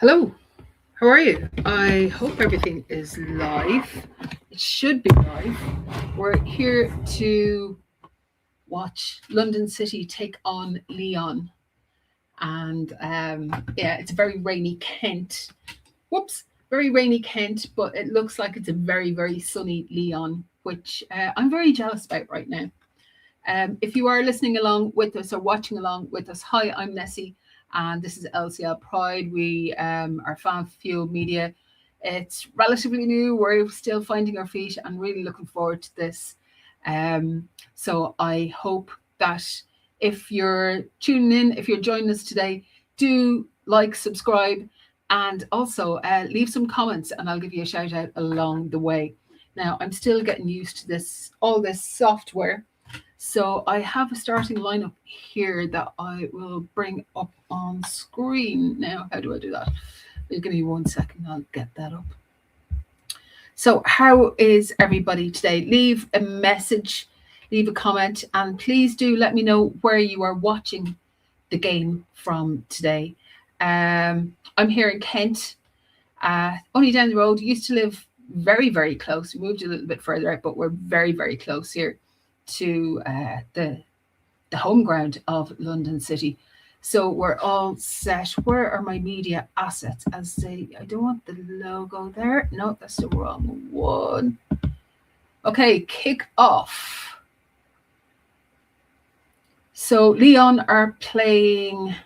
Hello, how are you? I hope everything is live. It should be live. We're here to watch London City take on Lyon. And yeah, it's a very rainy Kent. Whoops, very rainy Kent, but it looks like it's a very, very sunny Lyon, which I'm very jealous about right now. If you are listening along with us or watching along with us, hi, I'm Nessie, and this is LCL Pride. We are Fan Fuel Media. It's relatively new. We're still finding our feet and really looking forward to this. So I hope that if you're tuning in, if you're joining us today, do like, subscribe, and also leave some comments, and I'll give you a shout out along the way. Now, I'm still getting used to all this software, so I have a starting lineup here that I will bring up on screen. Now, how do I do that? Give me 1 second, I'll get that up. So how is everybody today? Leave a message, leave a comment, and please do let me know where you are watching the game from today. I'm here in Kent, only down the road. Used to live very, very close. We moved a little bit further out, but we're very, very close here to the home ground of London City. So we're all set. Where are my media assets? I don't want the logo there. No, that's the wrong one. Okay, kick off. So Lyon are playing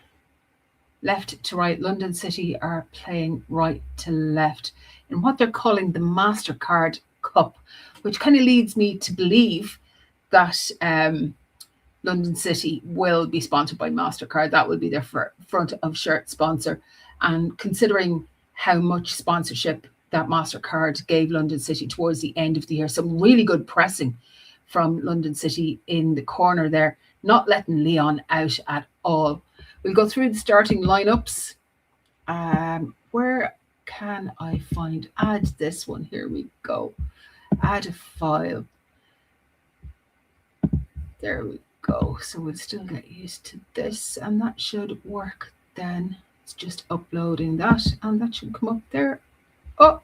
left to right. London City are playing right to left in what they're calling the Mastercard Cup, which kind of leads me to believe that London City will be sponsored by Mastercard. That will be their front of shirt sponsor. And considering how much sponsorship that Mastercard gave London City towards the end of the year, some really good pressing from London City in the corner there, not letting Lyon out at all. We'll go through the starting lineups. Where can I add this one? Here we go. Add a file. There we go. So we'll still get used to this, and that should work then. It's just uploading that, and that should come up there. Oh,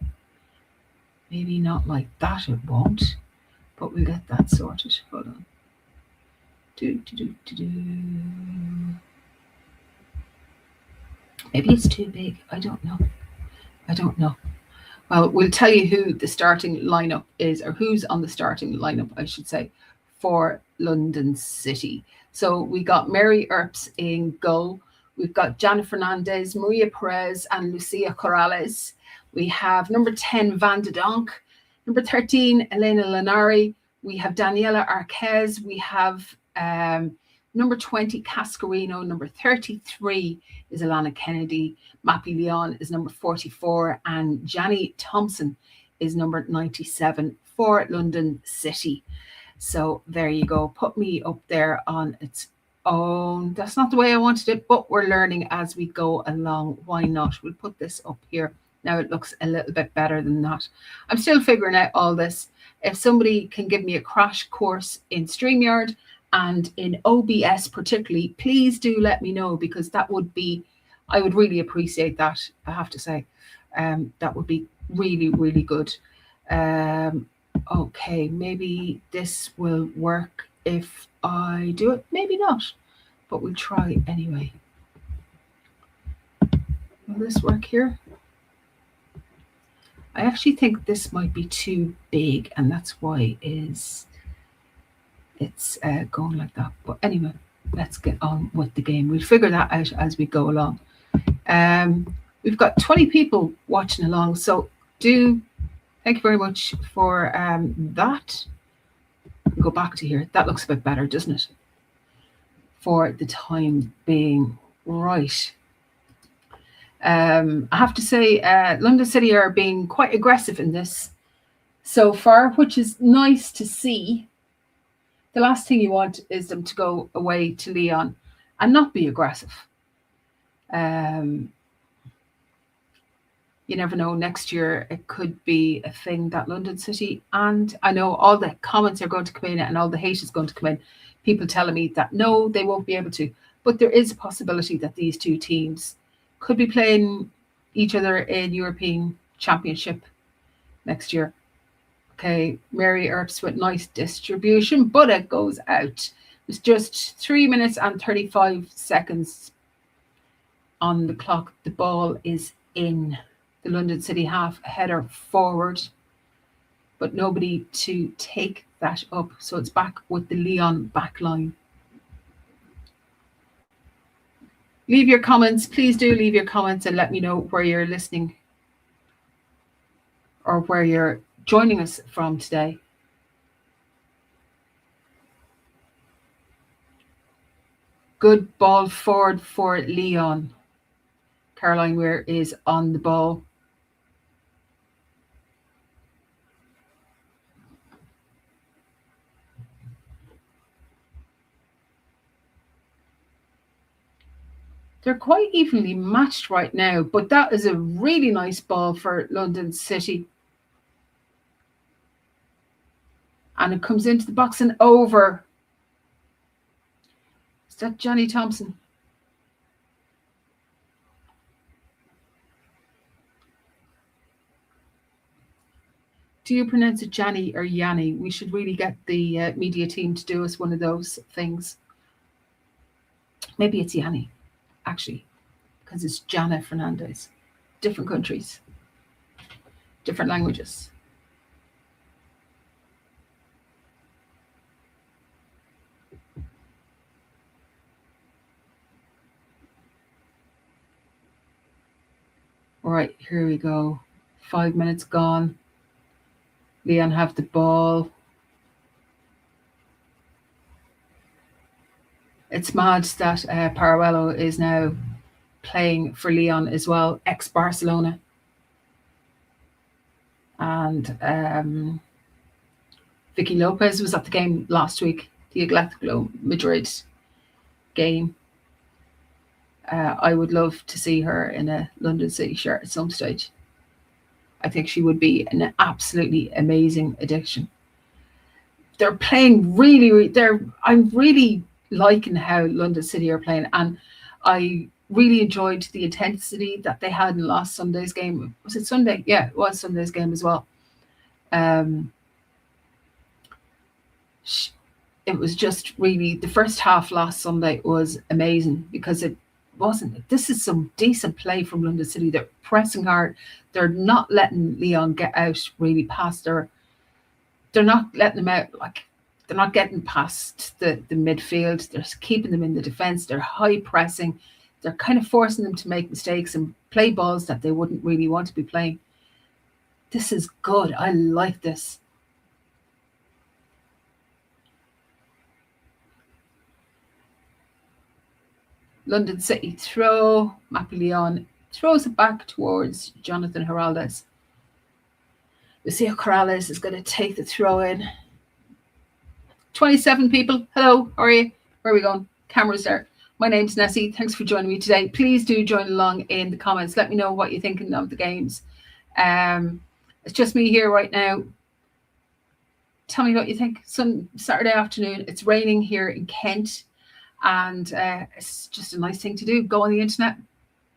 maybe not like that, it won't, but we'll get that sorted. Hold on. Maybe it's too big. I don't know. Well, we'll tell you who the starting lineup is, or who's on the starting lineup, I should say, for London City. So we got Mary Earps in goal. We've got Jana Fernandez, Maria Perez, and Lucia Corrales. We have number 10, Van de Donk. Number 13, Elena Lanari. We have Daniela Arquez. We have number 20, Cascarino. Number 33 is Alana Kennedy. Mappy Leon is number 44. And Janie Thompson is number 97 for London City. So there you go. Put me up there on its own. That's not the way I wanted it, but we're learning as we go along. Why not? We'll put this up here. Now it looks a little bit better than that. I'm still figuring out all this. If somebody can give me a crash course in StreamYard and in OBS particularly, please do let me know, because I would really appreciate that, I have to say. That would be really, really good. Okay, maybe this will work if I do it. Maybe not, but we'll try anyway. Will this work here? I actually think this might be too big, and that's why it's going like that. But anyway, let's get on with the game. We'll figure that out as we go along. We've got 20 people watching along, so thank you very much for that. Go back to here. That looks a bit better, doesn't it? For the time being. Right. I have to say, London City are being quite aggressive in this so far, which is nice to see. The last thing you want is them to go away to Lyon and not be aggressive. You never know, next year it could be a thing that London City, and I know all the comments are going to come in and all the hate is going to come in. People telling me that no, they won't be able to. But there is a possibility that these two teams could be playing, each other in European Championship next year. Okay, Mary Earps with nice distribution, but it goes out. It's just 3 minutes and 35 seconds on the clock. The ball is in the London City half, header forward, but nobody to take that up. So it's back with the Lyon back line. Leave your comments. Please do leave your comments and let me know where you're listening or where you're joining us from today. Good ball forward for Lyon. Caroline Weir is on the ball. They're quite evenly matched right now, but that is a really nice ball for London City. And it comes into the box and over. Is that Johnny Thompson? Do you pronounce it Janny or Yanni? We should really get the media team to do us one of those things. Maybe it's Yanni, actually, because it's Jana Fernandez. Different countries, different languages. All right, here we go. 5 minutes gone. Lyon have the ball. It's mad that Paruello is now playing for Lyon as well, ex-Barcelona. And Vicky Lopez was at the game last week, the Atletico Madrid game. I would love to see her in a London City shirt at some stage. I think she would be an absolutely amazing addition. They're playing really. I'm really liking how London City are playing, and I really enjoyed the intensity that they had in last Sunday's game. Was it Sunday? Yeah, it was Sunday's game as well. It was just really, the first half last Sunday was amazing because it wasn't. This is some decent play from London City. They're pressing hard. They're not letting Lyon get out really past their. They're not letting them out, like they're not getting past the midfield. They're keeping them in the defence. They're high pressing. They're kind of forcing them to make mistakes and play balls that they wouldn't really want to be playing. This is good. I like this. London City throw. Lyon throws it back towards Jonathan Heraldes. Lucia Corrales is going to take the throw in. 27 people. Hello, how are you? Where are we going? Cameras there. My name's Nessie. Thanks for joining me today. Please do join along in the comments. Let me know what you're thinking of the games. It's just me here right now. Tell me what you think. Saturday afternoon. It's raining here in Kent. And it's just a nice thing to do. Go on the internet,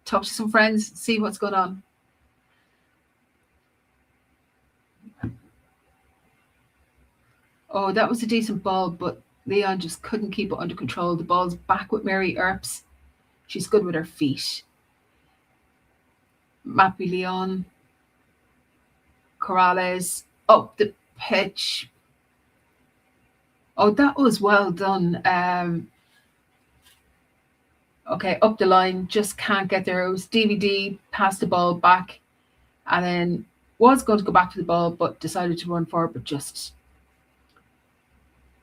talk to some friends, see what's going on. Oh, that was a decent ball, but Lyon just couldn't keep it under control. The ball's back with Mary Earps. She's good with her feet. Lyon. Corrales up the pitch. Oh, that was well done. Okay, up the line, just can't get there. It was DVD, passed the ball back, and then was going to go back to the ball, but decided to run forward, but just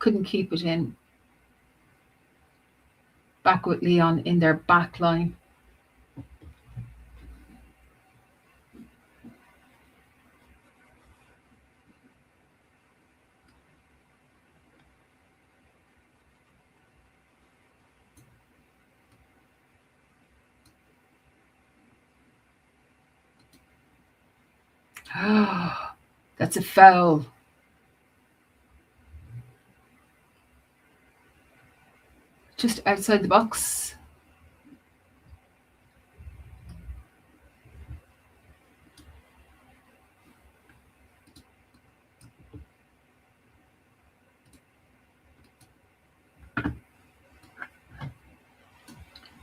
couldn't keep it in. Back with Lyon in their back line. That's a foul. Just outside the box.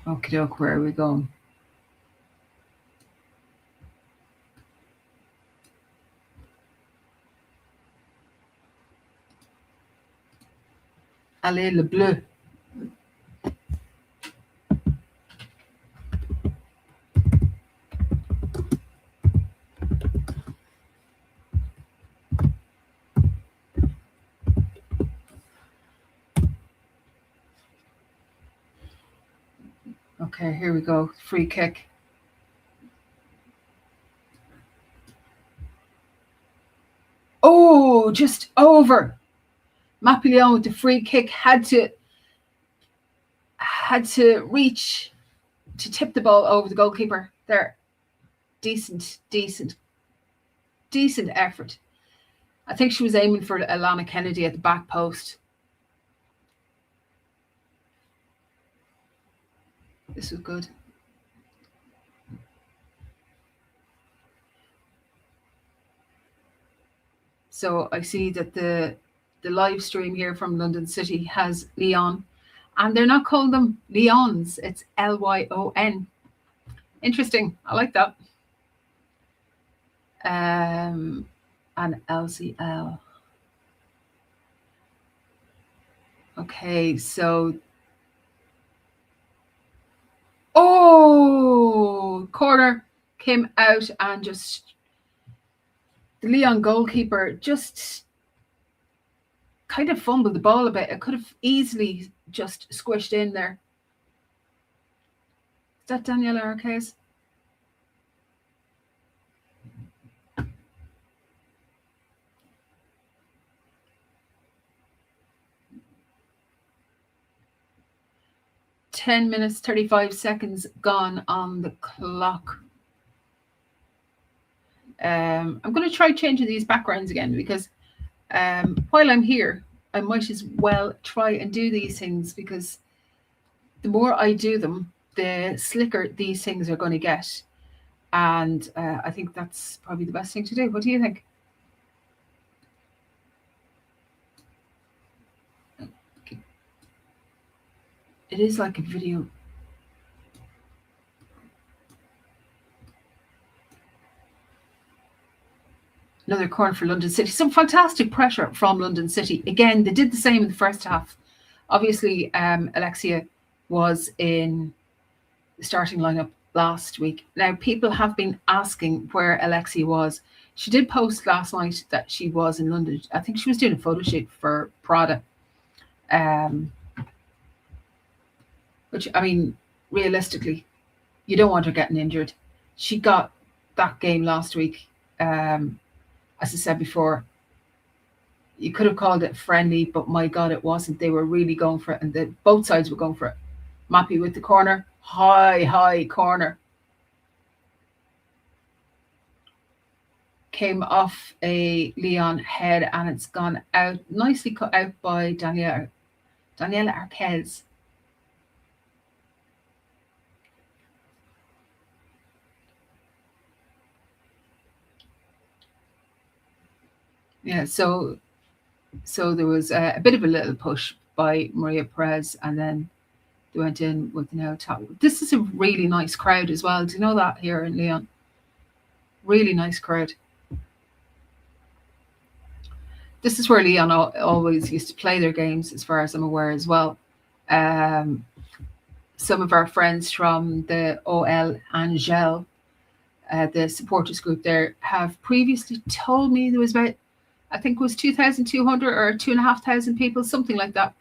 Okie doke, where are we going? Allez le bleu. Okay, here we go. Free kick. Oh, just over. Mappillon with the free kick had to reach to tip the ball over the goalkeeper. There. Decent effort. I think she was aiming for Alana Kennedy at the back post. This was good. So I see that the live stream here from London City has Lyon, and they're not calling them Lyonnes. It's Lyon. Interesting. I like that. And LCL. Okay, so corner came out and just the Lyon goalkeeper just kind of fumbled the ball a bit. It could have easily just squished in there. Is that Daniela Arquez? $10 minutes, 35 seconds gone on the clock. I'm going to try changing these backgrounds again because while I'm here, I might as well try and do these things because the more I do them, the slicker these things are going to get. And I think that's probably the best thing to do. What do you think? It is like a video. Another corner for London City. Some fantastic pressure from London City. Again, they did the same in the first half. Obviously, Alexia was in the starting lineup last week. Now, people have been asking where Alexia was. She did post last night that she was in London. I think she was doing a photo shoot for Prada. Which, I mean, realistically, you don't want her getting injured. She got that game last week. As I said before, you could have called it friendly, but my God, it wasn't. They were really going for it, and both sides were going for it. Mappy with the corner, high corner. Came off a Lyon head, and it's gone out, nicely cut out by Daniela Arquez. Yeah, so there was a bit of a little push by Maria Perez, and then they went in with no top. This is a really nice crowd as well. Do you know that here in Lyon? Really nice crowd. This is where Lyon always used to play their games, as far as I'm aware as well. Some of our friends from the OL Lyonnes, the supporters group there, have previously told me there was about, I think it was 2,200 or 2,500 people, something like that.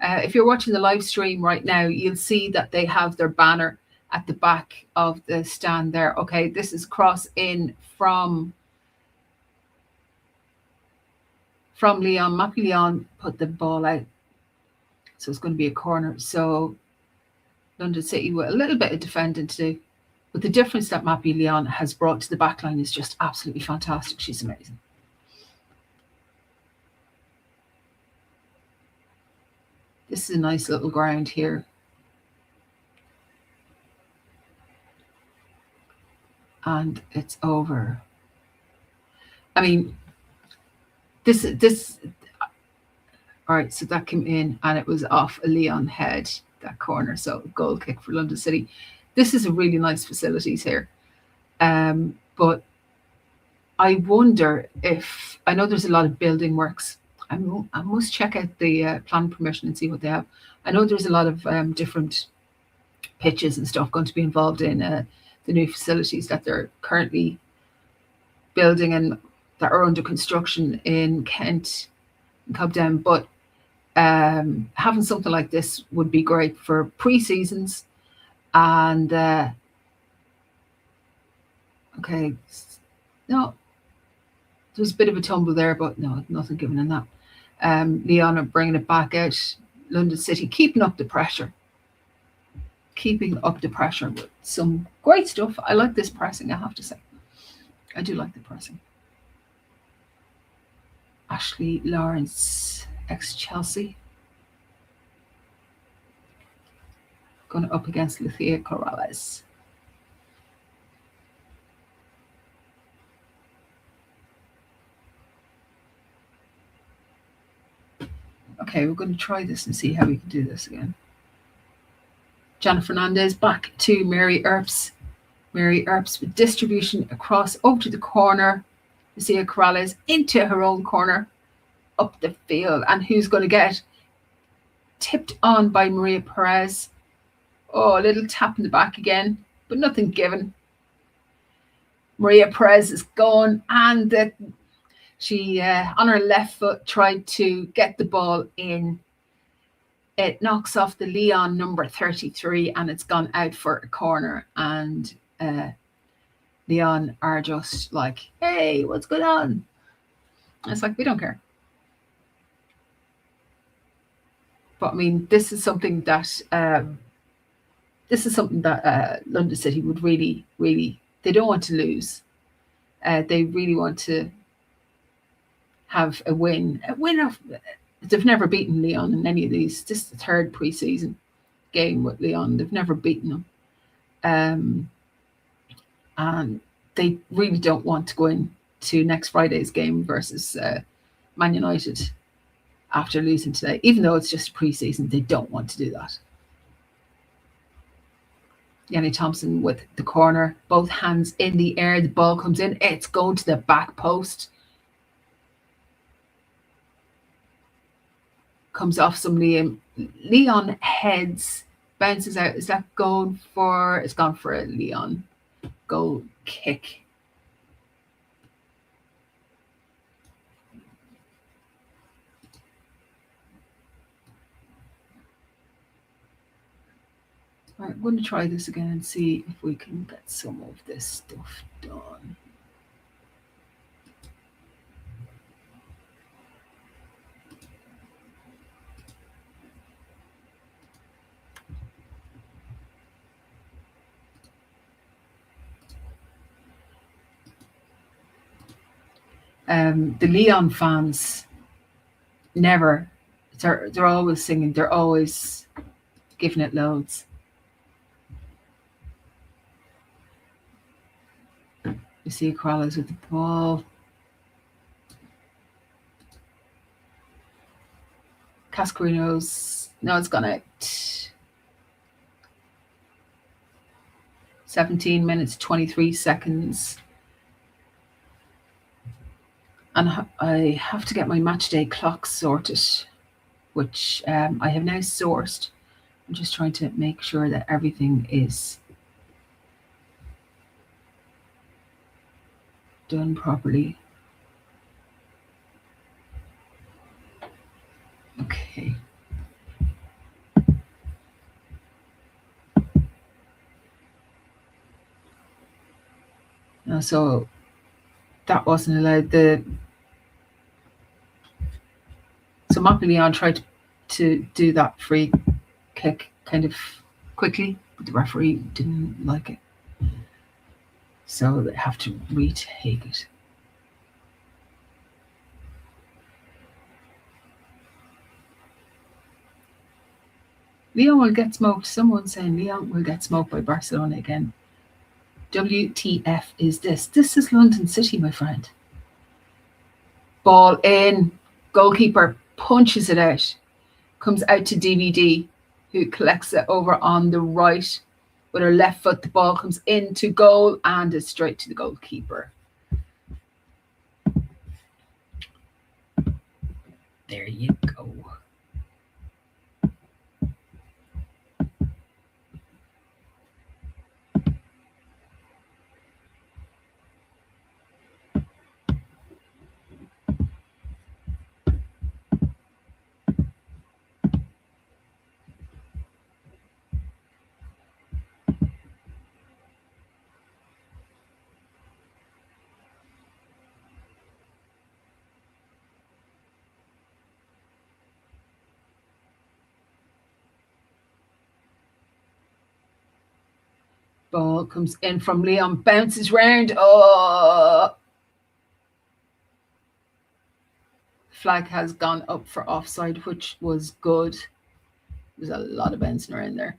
If you're watching the live stream right now, you'll see that they have their banner at the back of the stand there. Okay, this is cross in from Lyon. Mappy Lyon put the ball out. So it's going to be a corner. So London City with a little bit of defending to do. But the difference that Mappy Lyon has brought to the backline is just absolutely fantastic. She's amazing. This is a nice little ground here. And it's over. I mean, this all right, so that came in and it was off a Lyon head. that corner. So goal kick for London City. This is a really nice facilities here. But I wonder if, I know there's a lot of building works. I must check out the plan permission and see what they have. I know there's a lot of different pitches and stuff going to be involved in the new facilities that they're currently building and that are under construction in Kent and Cobden. But having something like this would be great for pre-seasons. And okay, no, there's a bit of a tumble there, but no, nothing given in that. Lyon are bringing it back out. London City keeping up the pressure with some great stuff. I like this pressing, I have to say. I do like the pressing. Ashley Lawrence, ex-Chelsea, going up against Lucia Corrales. Okay, we're going to try this and see how we can do this again. Jana Fernandez back to Mary Earps. Mary Earps with distribution across over to the corner. Lucia Corrales into her own corner, up the field. And who's going to get tipped on by Maria Perez? Oh, a little tap in the back again, but nothing given. Maria Perez is gone, and she, on her left foot, tried to get the ball in. It knocks off the Lyon number 33, and it's gone out for a corner. And Lyon are just like, hey, what's going on? And it's like, we don't care. But I mean, this is something that London City would really, really, they don't want to lose. They really want to have a win. They've never beaten Lyon in any of these. This is the third pre-season game with Lyon. They've never beaten them. And they really don't want to go into next Friday's game versus Man United after losing today. Even though it's just pre-season, they don't want to do that. Yanni Thompson with the corner, both hands in the air. The ball comes in. It's going to the back post. Comes off some Lyon heads, bounces out. Is that going for? It's gone for a Lyon goal kick. All right, I'm going to try this again and see if we can get some of this stuff done. The Lyon fans they're always singing, they're always giving it loads. You see Corrales with the ball. Cascarino's, no, it's gone out. 17 minutes, 23 seconds. And I have to get my match day clock sorted, which I have now sourced. I'm just trying to make sure that everything is done properly. Okay. So that wasn't allowed. So Montpellier tried to do that free kick kind of quickly, but the referee didn't like it. So they have to retake it. Lyon will get smoked. Someone's saying Lyon will get smoked by Barcelona again. WTF is this? This is London City, my friend. Ball in. Goalkeeper punches it out. Comes out to DVD. who collects it over on the right with her left foot. The ball comes into goal and is straight to the goalkeeper. There you go. Ball comes in from Leon, bounces round. Oh! Flag has gone up for offside, which was good. There's a lot of bouncing around there.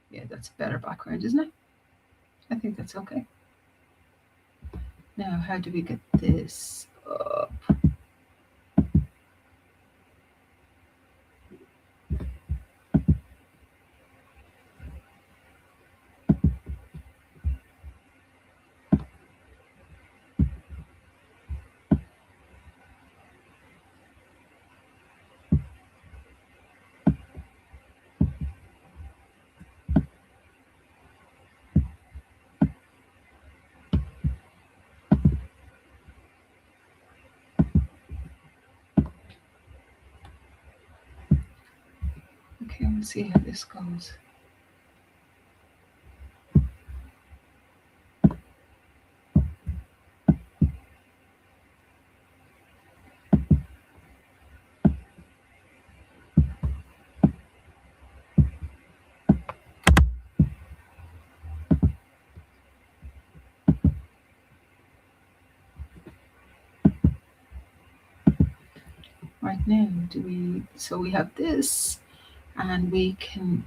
Yeah, that's a better background, isn't it? I think that's okay. Now, how do we get this up? Okay, we'll see how this goes. Right now, so we have this, and we can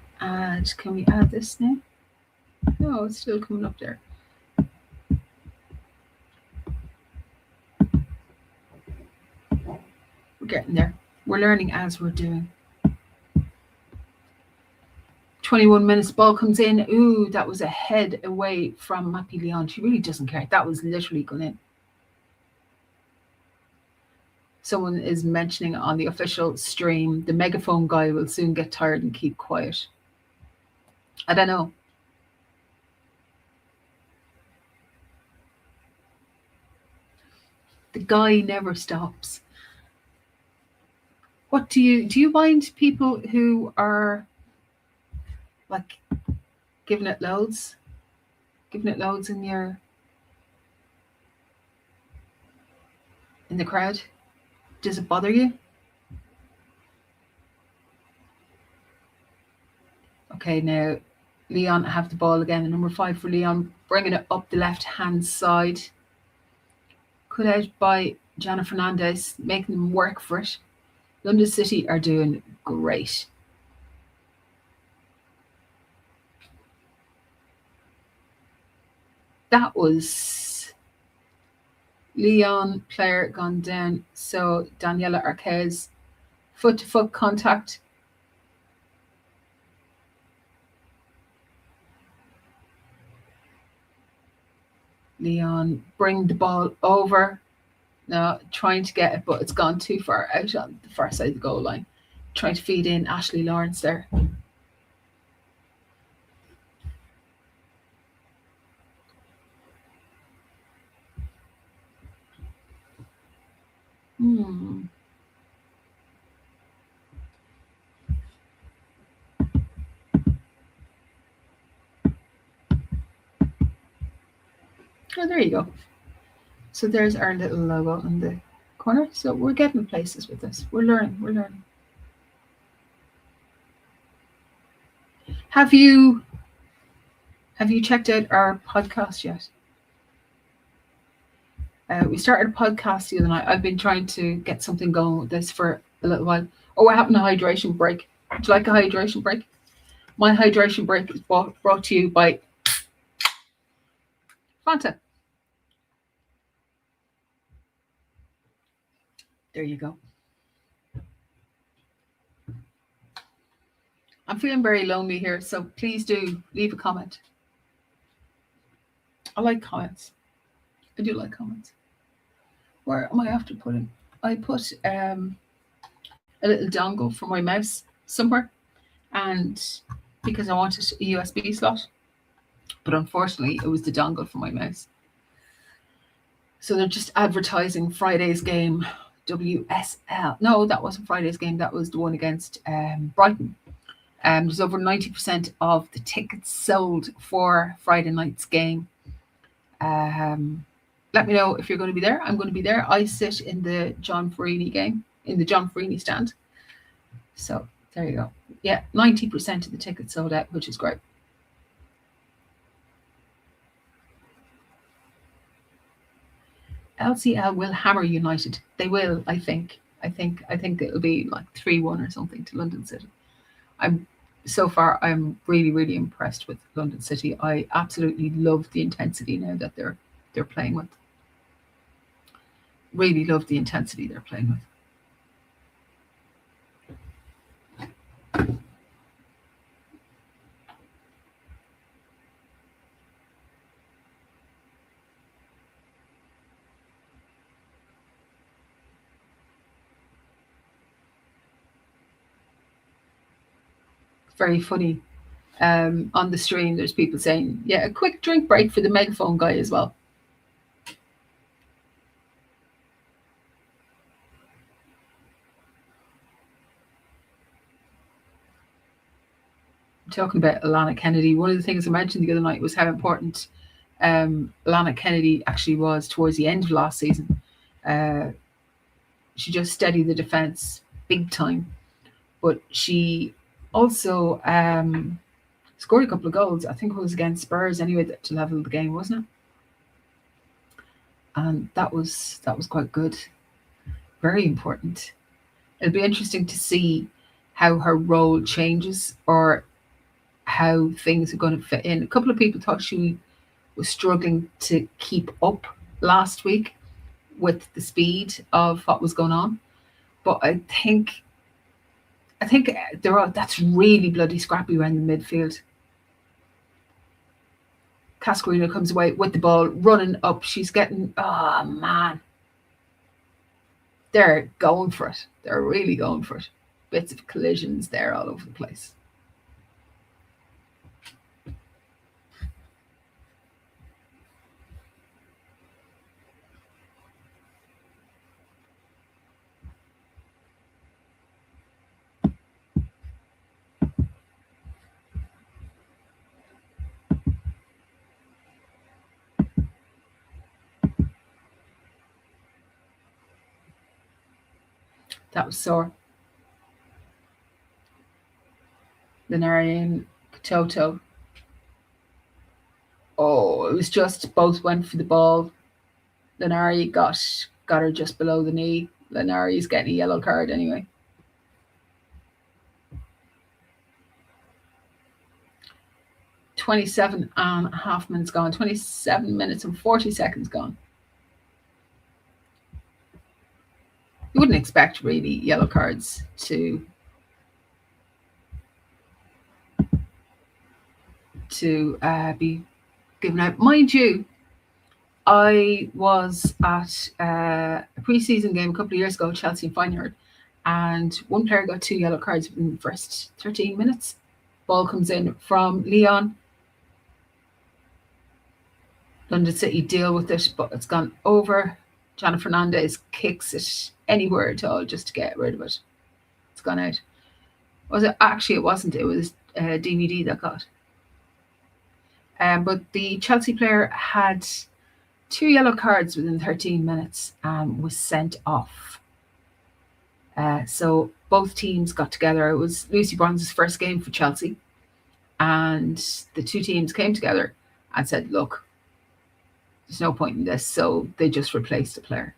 we add this now? No, it's still coming up there. We're getting there. We're learning as we're doing. 21 minutes, ball comes in. Ooh, that was a head away from Mappy Leon. She really doesn't care. That was literally gone in. Someone is mentioning on the official stream, the megaphone guy will soon get tired and keep quiet. I don't know. The guy never stops. What do you mind people who are like giving it loads in the crowd? Does it bother you? Okay, now Leon have the ball again. The number 5 for Leon, bringing it up the left-hand side. Cut out by Jana Fernandez, making them work for it. London City are doing great. That was Leon player gone down. So Daniela Arquez, foot-to-foot contact. Leon bring the ball over. Now trying to get it, but it's gone too far out on the far side of the goal line. Trying to feed in Ashley Lawrence there. Oh, there you go. So there's our little logo on the corner. So we're getting places with this. We're learning. We're learning. Have you checked out our podcast yet? We started a podcast the other night. I've been trying to get something going with this for a little while. Oh, we're having a hydration break. Would you like a hydration break? My hydration break is brought to you by Fanta. There you go. I'm feeling very lonely here, so please do leave a comment. I like comments. I do like comments. Where am I after putting? I put a little dongle for my mouse somewhere, and because I wanted a USB slot, but unfortunately it was the dongle for my mouse. So they're just advertising Friday's game, WSL. No, that wasn't Friday's game. That was the one against Brighton. There's over 90% of the tickets sold for Friday night's game. Let me know if you're going to be there. I'm going to be there. I sit in the John Farini game, in the John Farini stand. So there you go. Yeah, 90% of the tickets sold out, which is great. LCL will hammer United. They will, I think. I think it'll be like 3-1 or something to London City. I'm really, really impressed with London City. I absolutely love the intensity now that they're playing with. Really love the intensity they're playing with. Very funny. On the stream, there's people saying, yeah, a quick drink break for the megaphone guy as well. Talking about Alana Kennedy, one of the things I mentioned the other night was how important Alana Kennedy actually was towards the end of last season. She just steadied the defence big time, but she also scored a couple of goals. I think it was against Spurs anyway to level the game, wasn't it? And that was quite good. Very important. It'll be interesting to see how her role changes or how things are going to fit in. A couple of people thought she was struggling to keep up last week with the speed of what was going on. But I think that's really bloody scrappy around the midfield. Cascarino comes away with the ball, running up. She's getting, oh man. They're going for it. They're really going for it. Bits of collisions there all over the place. That was sore. Linari and Katoto. Oh, it was just both went for the ball. Linari got her just below the knee. Linari's getting a yellow card anyway. 27 and a half minutes gone. 27 minutes and 40 seconds gone. You wouldn't expect really yellow cards to be given out. Mind you, I was at a pre-season game a couple of years ago, Chelsea and Feyenoord, and one player got 2 yellow cards within the first 13 minutes. Ball comes in from Lyon. London City deal with it, but it's gone over. Jana Fernandez kicks it anywhere at all just to get rid of it. It's gone out. Was it? Actually, it wasn't. It was DVD that got. But the Chelsea player had 2 yellow cards within 13 minutes and was sent off. So both teams got together. It was Lucy Bronze's first game for Chelsea. And the two teams came together and said, look, there's no point in this. So they just replaced the player.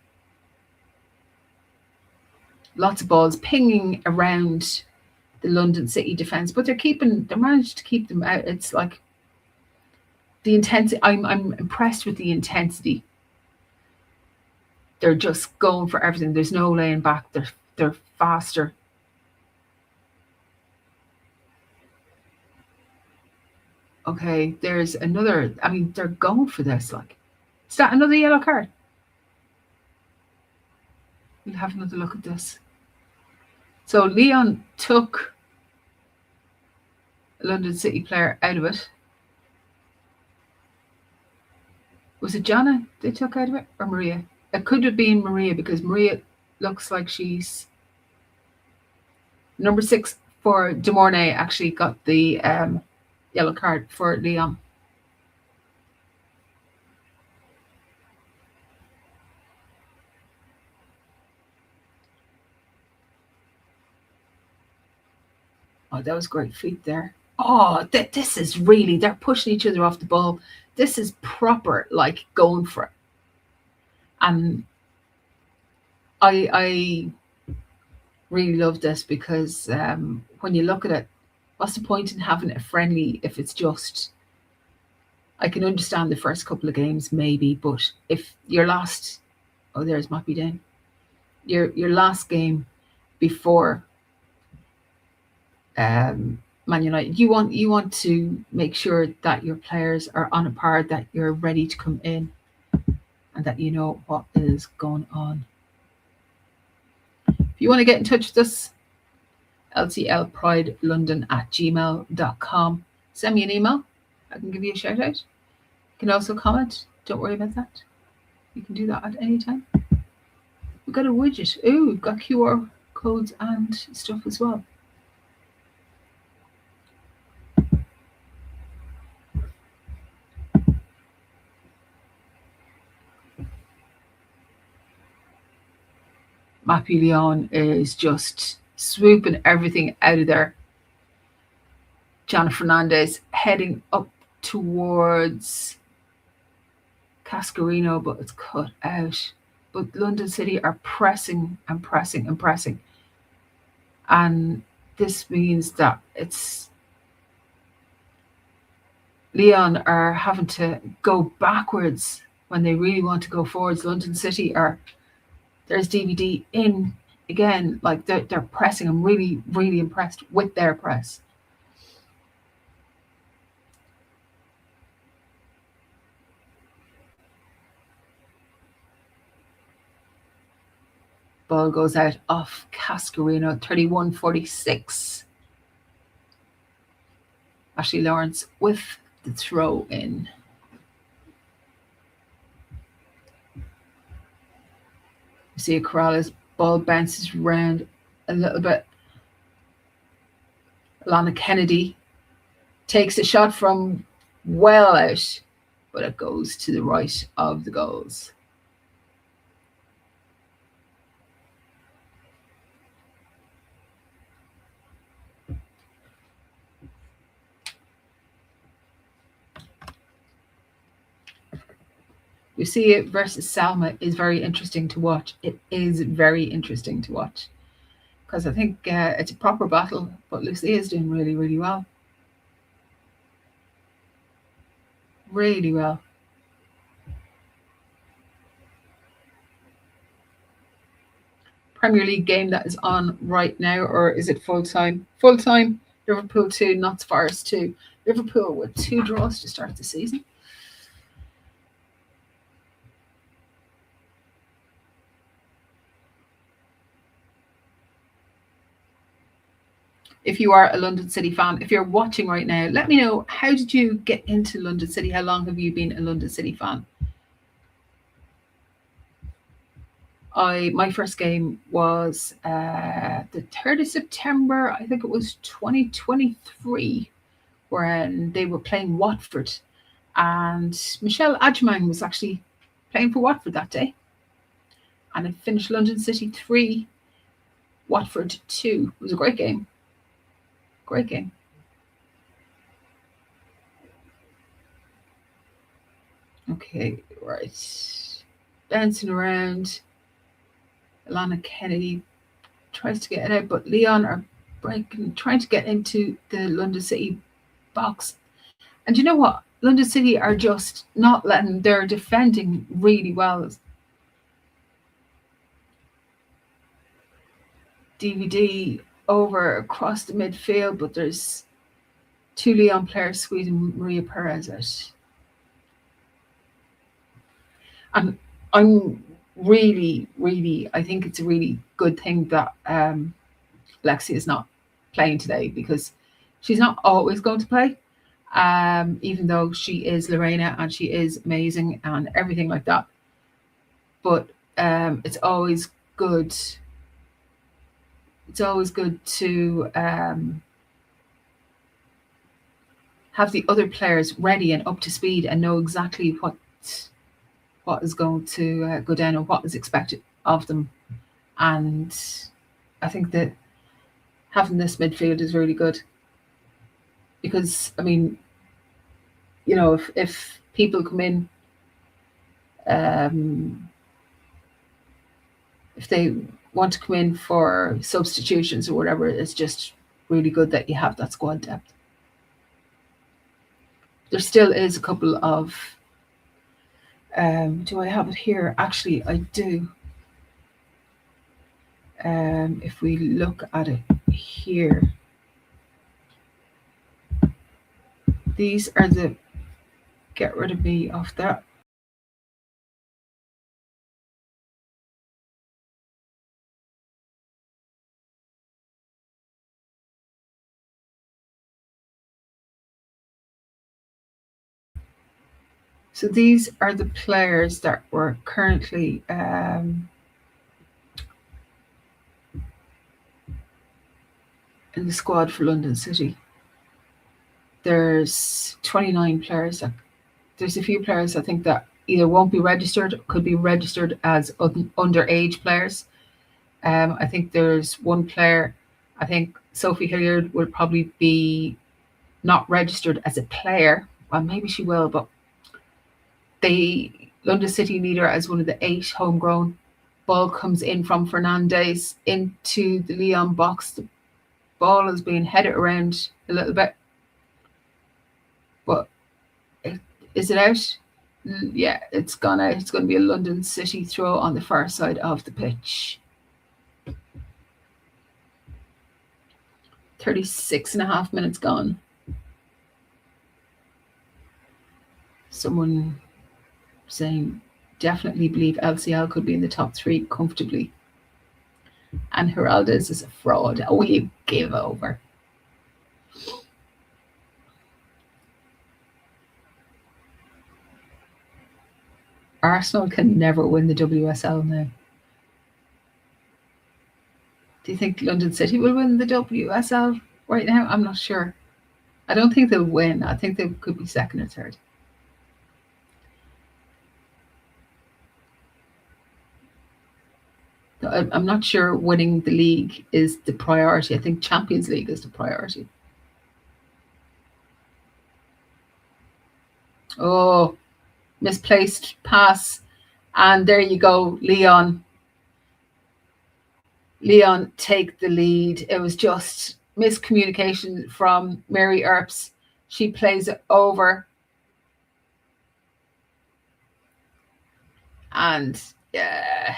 Lots of balls pinging around the London City defence, but they managed to keep them out. It's like the intensity. I'm impressed with the intensity. They're just going for everything. There's no laying back. They're faster. Okay, there's another. I mean, they're going for this. Like, is that another yellow card? We'll have another look at this. So Lyon took a London City player out of it. Was it Jana they took out of it or Maria? It could have been Maria because Maria looks like she's number 6 for De Mornay actually got the yellow card for Lyon. Oh, that was great feet there. Oh, this is really, they're pushing each other off the ball. This is proper, like, going for it. And I really love this because when you look at it, what's the point in having a friendly if it's just, I can understand the first couple of games maybe, but if your last, oh, there's Mappy Dane, your last game before Man United, you want to make sure that your players are on a par, that you're ready to come in, and that you know what is going on. If you want to get in touch with us, lclpridelondon@gmail.com. Send me an email. I can give you a shout out. You can also comment. Don't worry about that. You can do that at any time. We've got a widget. Oh, we've got QR codes and stuff as well. Mappy Lyonnes is just swooping everything out of there. Jana Fernandez heading up towards Cascarino, but it's cut out. But London City are pressing and pressing and pressing. And this means that it's Lyon are having to go backwards when they really want to go forwards. London City are, there's DVD in again, like they're pressing. I'm really, really impressed with their press. Ball goes out off Cascarino, 31-46. Ashley Lawrence with the throw in. You see Corrales' ball bounces around a little bit. Alana Kennedy takes a shot from well out, but it goes to the right of the goals. You see it versus Salma is very interesting to watch. It is very interesting to watch because I think it's a proper battle, but Lucy is doing really, really well. Really well. Premier League game that is on right now, or is it full time? Full time. Liverpool 2, Notts Forest 2. Liverpool with 2 draws to start the season. If you are a London City fan, if you're watching right now, let me know, how did you get into London City? How long have you been a London City fan? My first game was the 3rd of September, I think it was 2023, when they were playing Watford. And Michelle Adjumang was actually playing for Watford that day. And it finished London City 3, Watford 2. It was a great game. Great game. Okay, right. Bouncing around. Alana Kennedy tries to get it out, but Lyon are breaking, trying to get into the London City box. And you know what? London City are just not letting, they're defending really well. DVD over across the midfield, but there's two Lyon players squeezing Maria Perez out. And I'm really, I think it's a really good thing that Lexi is not playing today, because she's not always going to play, even though she is Lorena and she is amazing and everything like that. But it's always good. It's always good to have the other players ready and up to speed and know exactly what is going to go down and what is expected of them. And I think that having this midfield is really good, because I mean, you know, if people come in, if they want to come in for substitutions or whatever, it's just really good that you have that squad depth. There still is a couple of do I have it here? Actually, I do. If we look at it here, these are the, get rid of me off that. So these are the players that were currently in the squad for London City. There's 29 players. There's a few players I think that either won't be registered, could be registered as underage players. I think there's one player, I think Sophie Hilliard will probably be not registered as a player. Well, maybe she will, but London City need her as one of the 8 homegrown. Ball comes in from Fernandez into the Lyon box. The ball is being headed around a little bit, but is it out? Yeah, it's gone out. It's going to be a London City throw on the far side of the pitch. 36.5 minutes gone. Someone saying, definitely believe LCL could be in the top 3 comfortably. And Geraldes is a fraud. Will you give over? Arsenal can never win the WSL now. Do you think London City will win the WSL right now? I'm not sure. I don't think they'll win. I think they could be second or third. I'm not sure winning the league is the priority. I think Champions League is the priority. Oh, misplaced pass. And there you go, Lyon. Lyon take the lead. It was just miscommunication from Mary Earps. She plays it over. And yeah.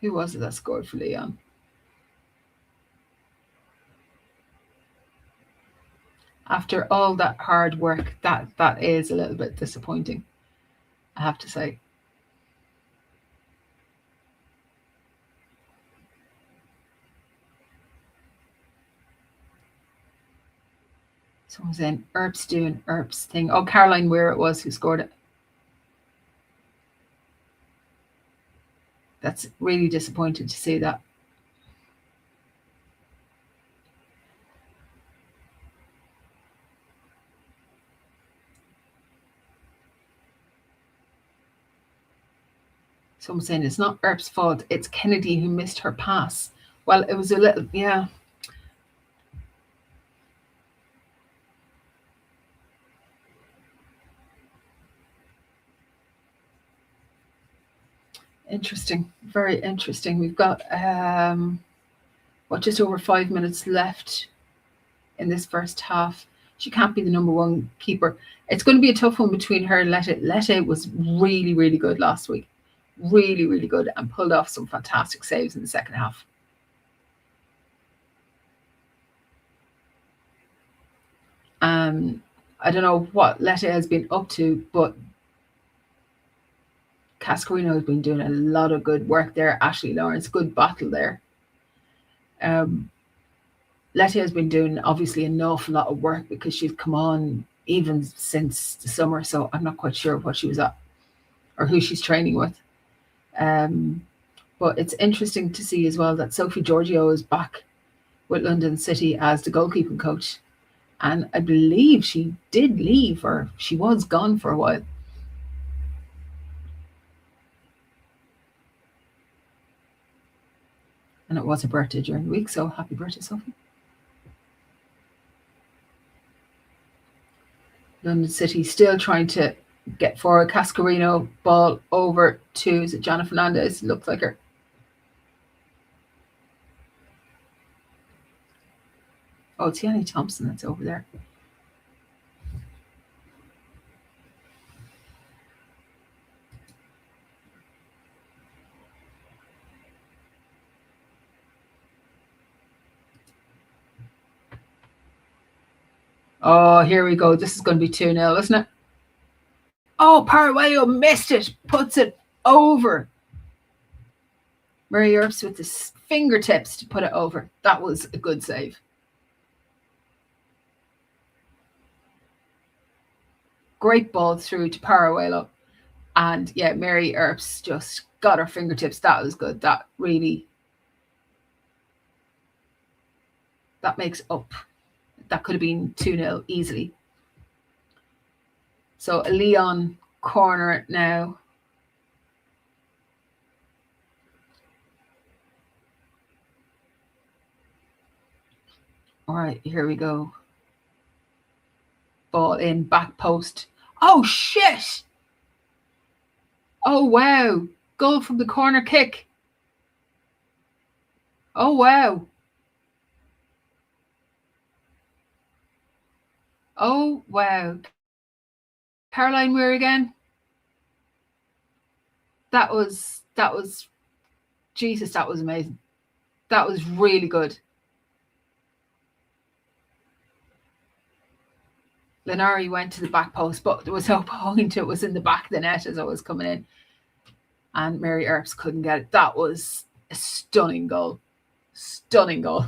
Who was it that scored for Lyon? After all that hard work, that is a little bit disappointing, I have to say. Someone's in Earps doing Earps thing. Oh, Caroline Weir it was who scored it. That's really disappointing to see that. Someone saying it's not Earp's fault, it's Kennedy who missed her pass. Well, it was a little, yeah. Interesting, very interesting. We've got just over 5 minutes left in this first half. She can't be the number one keeper. It's going to be a tough one between her and Lette. Lette was really, really good last week. Really, really good, and pulled off some fantastic saves in the second half. I don't know what Lette has been up to, but Cascarino has been doing a lot of good work there. Ashley Lawrence, good battle there. Lette has been doing obviously an awful lot of work because she's come on even since the summer, so I'm not quite sure what she was at or who she's training with. But it's interesting to see as well that Sophie Giorgio is back with London CIty as the goalkeeping coach. And I believe she did leave, or she was gone for a while. And it was her birthday during the week, so happy birthday, Sophie. London CIty still trying to get forward. Cascarino, ball over to, is it Jana Fernandez? Looks like her. Oh, it's Yanni Thompson that's over there. Oh, here we go. This is going to be 2-0, isn't it? Oh, Paraguayo missed it. Puts it over. Murray Earps with his fingertips to put it over. That was a good save. Great ball through to Paraguayo. And yeah, Mary Earps just got her fingertips. That was good. That really, that makes up. That could have been 2-0 easily. So a Lyon corner now. All right, here we go. Ball in, back post. Oh, shit! Oh, wow. Goal from the corner kick. Oh, wow. Oh, wow. Caroline Weir again. That was, Jesus, that was amazing. That was really good. Lenari went to the back post, but there was no point. It was in the back of the net as I was coming in. And Mary Earps couldn't get it. That was a stunning goal. Stunning goal.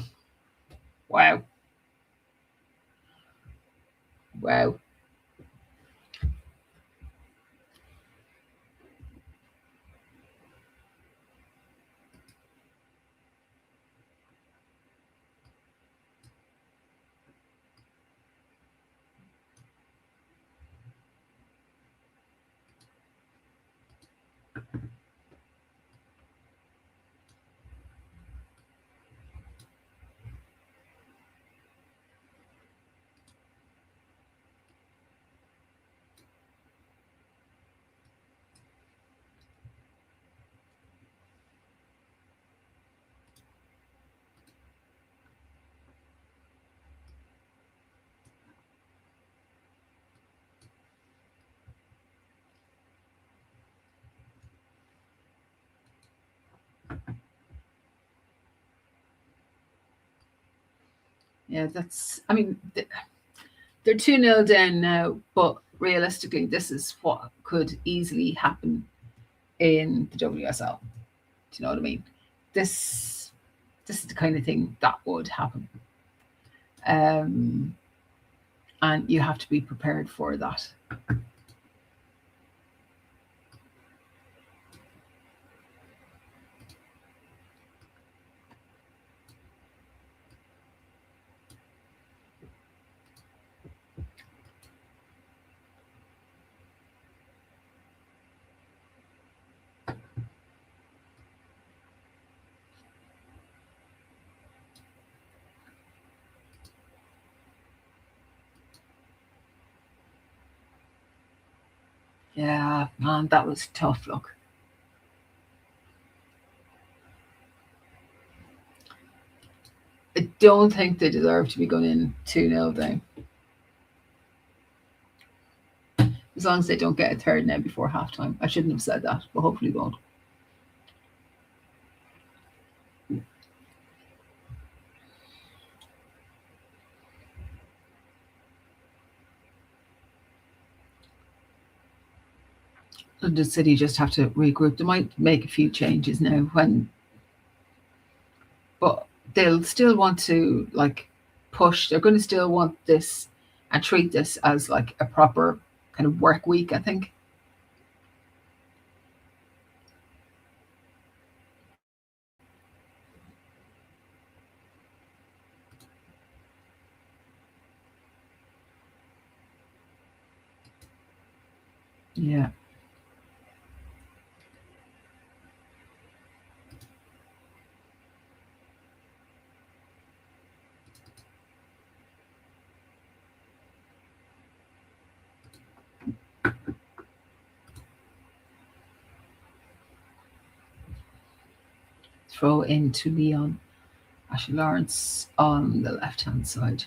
Wow. Wow. Yeah, that's, I mean, they're 2-0 down now, but realistically, this is what could easily happen in the WSL. Do you know what I mean? This is the kind of thing that would happen. And you have to be prepared for that. Yeah, man, that was tough. Look, I don't think they deserve to be going in 2-0 down. As long as they don't get a third now before halftime. I shouldn't have said that, but hopefully won't. London City just have to regroup. They might make a few changes now but they'll still want to like push. They're going to still want this and treat this as like a proper kind of work week, I think. Yeah. Throw into Leon. Ashley Lawrence on the left hand side.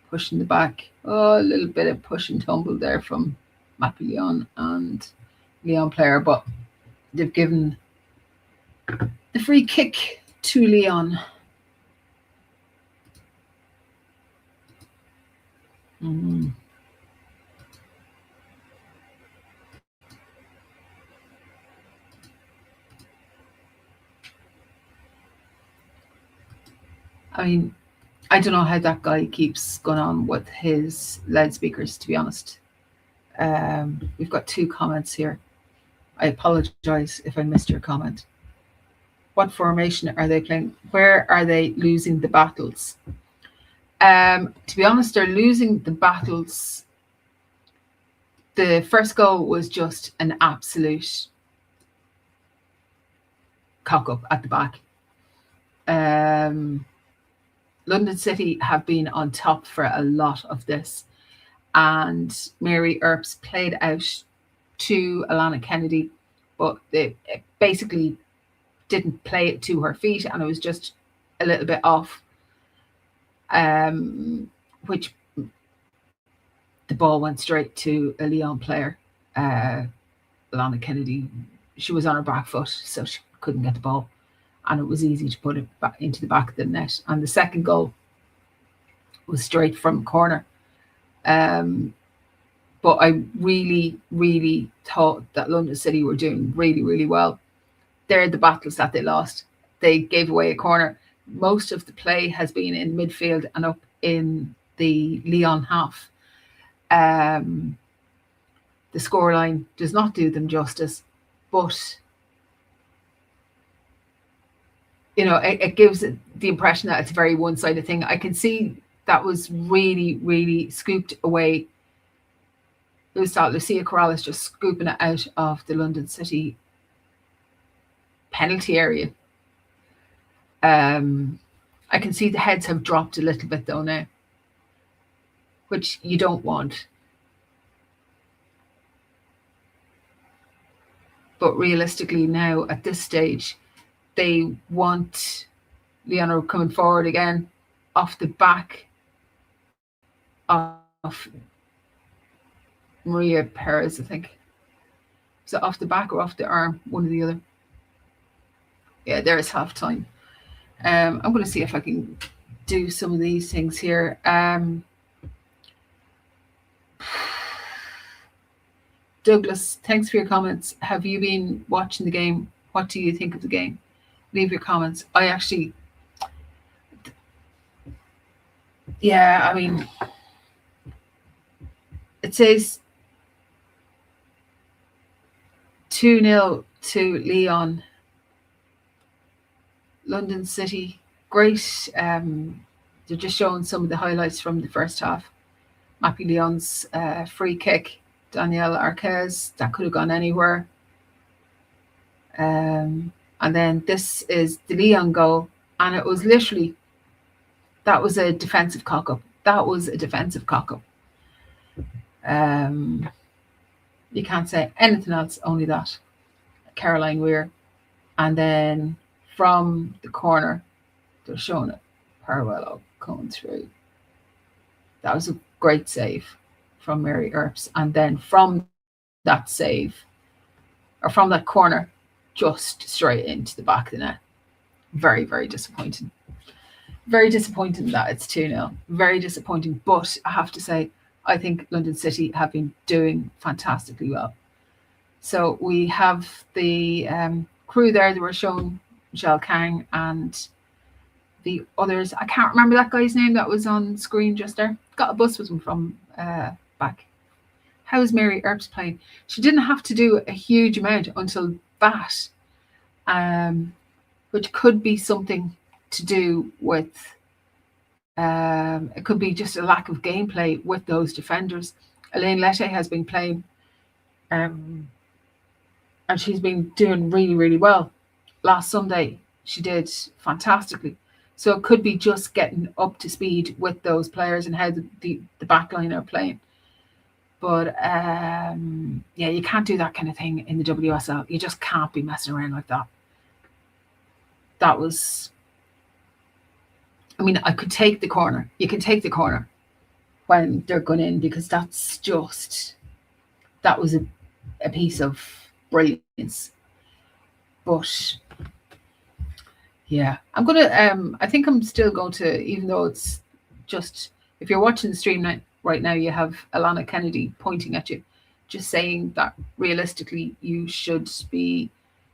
Pushing the back. Oh, a little bit of push and tumble there from Mappy Leon and Leon player, but they've given the free kick to Leon. Mm. I mean, I don't know how that guy keeps going on with his loudspeakers, to be honest. We've got 2 comments here. I apologize if I missed your comment. What formation are they playing? Where are they losing the battles? To be honest, they're losing the battles. The first goal was just an absolute cock up at the back. London City have been on top for a lot of this, and Mary Earps played out to Alana Kennedy, but they basically didn't play it to her feet, and it was just a little bit off, which the ball went straight to a Lyon player, Alana Kennedy. She was on her back foot, so she couldn't get the ball, and it was easy to put it back into the back of the net. And the second goal was straight from corner. But I really, really thought that London City were doing really, really well. They're the battles that they lost. They gave away a corner. Most of the play has been in midfield and up in the Lyon half. The scoreline does not do them justice, but it gives it the impression that it's a very one-sided thing. I can see that was really, really scooped away. It was that Lucia Corrales just scooping it out of the London City penalty area. I can see the heads have dropped a little bit though now, which you don't want. But realistically now at this stage, they want Leonor coming forward again off the back of Maria Perez, I think. Is it off the back or off the arm? One or the other. Yeah, there's half time. I'm going to see if I can do some of these things here. Douglas, thanks for your comments. Have you been watching the game? What do you think of the game? Leave your comments. I mean, it says 2-0 to Lyon. London City, great. They're just showing some of the highlights from the first half. Mappy Lyonnes free kick. Danielle Arquez, that could have gone anywhere. And then this is the Lyon goal. And it was literally, that was a defensive cock-up. That was a defensive cock up. Um, you can't say anything else, only that. Caroline Weir. And then from the corner, they're showing it. Parwello coming through. That was a great save from Mary Earps. And then from that save, or from that corner, just straight into the back of the net. Very, very disappointing. Very disappointing that it's 2-0. Very disappointing. But I have to say, I think London City have been doing fantastically well. So we have the crew there that were shown, Michelle Kang and the others. I can't remember that guy's name that was on screen just there. Got a bus with him from back. How's Mary Earps playing? She didn't have to do a huge amount until that, which could be something to do with, it could be just a lack of gameplay with those defenders. Elaine Lette has been playing, and she's been doing really, really well. Last Sunday, she did fantastically. So it could be just getting up to speed with those players and how the back line are playing. But yeah, you can't do that kind of thing in the WSL. You just can't be messing around like that. That was, I mean, I could take the corner. You can take the corner when they're going in, because that's just, that was a piece of brilliance. But yeah, I'm going to, I think I'm still going to, even though it's just, if you're watching the stream right now, you have Alana Kennedy pointing at you, just saying that realistically, you should be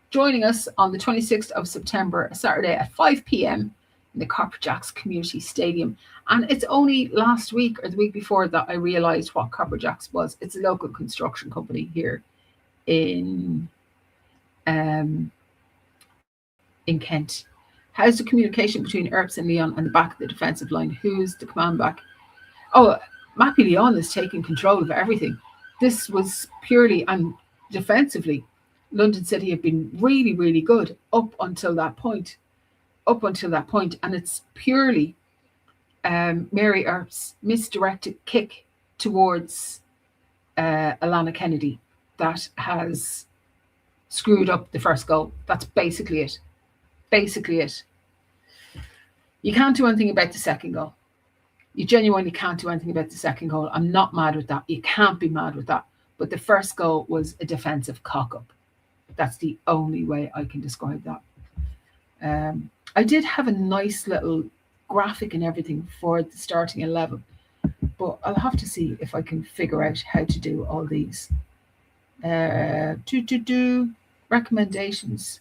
joining us on the 26th of September, a Saturday at 5 p.m. in the Copper Jacks Community Stadium. And it's only last week or the week before that I realised what Copper Jacks was. It's a local construction company here in Kent. How's the communication between Earps and Lyon and the back of the defensive line? Who's the command back? Oh, Mappy Lyon is taking control of everything. This was purely, and defensively, London City have been really, really good up until that point. And it's purely Mary Earps' misdirected kick towards Alana Kennedy that has screwed up the first goal. That's basically it. You can't do anything about the second goal. You genuinely can't do anything about the second goal. I'm not mad with that. You can't be mad with that. But the first goal was a defensive cock-up. That's the only way I can describe that. I did have a nice little graphic and everything for the starting 11, but I'll have to see if I can figure out how to do all these. Recommendations.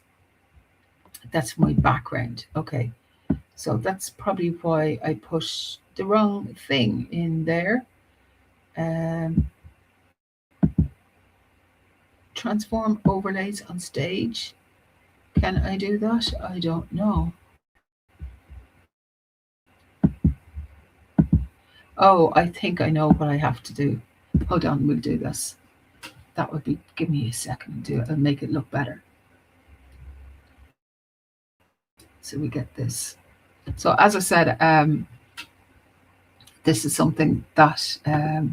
That's my background. Okay. So that's probably why I pushed the wrong thing in there. Transform overlays on stage. Can I do that? I don't know. Oh, I think I know what I have to do. Hold on, we'll do this. That would be, give me a second to do it and make it look better. So we get this. So as I said, this is something that I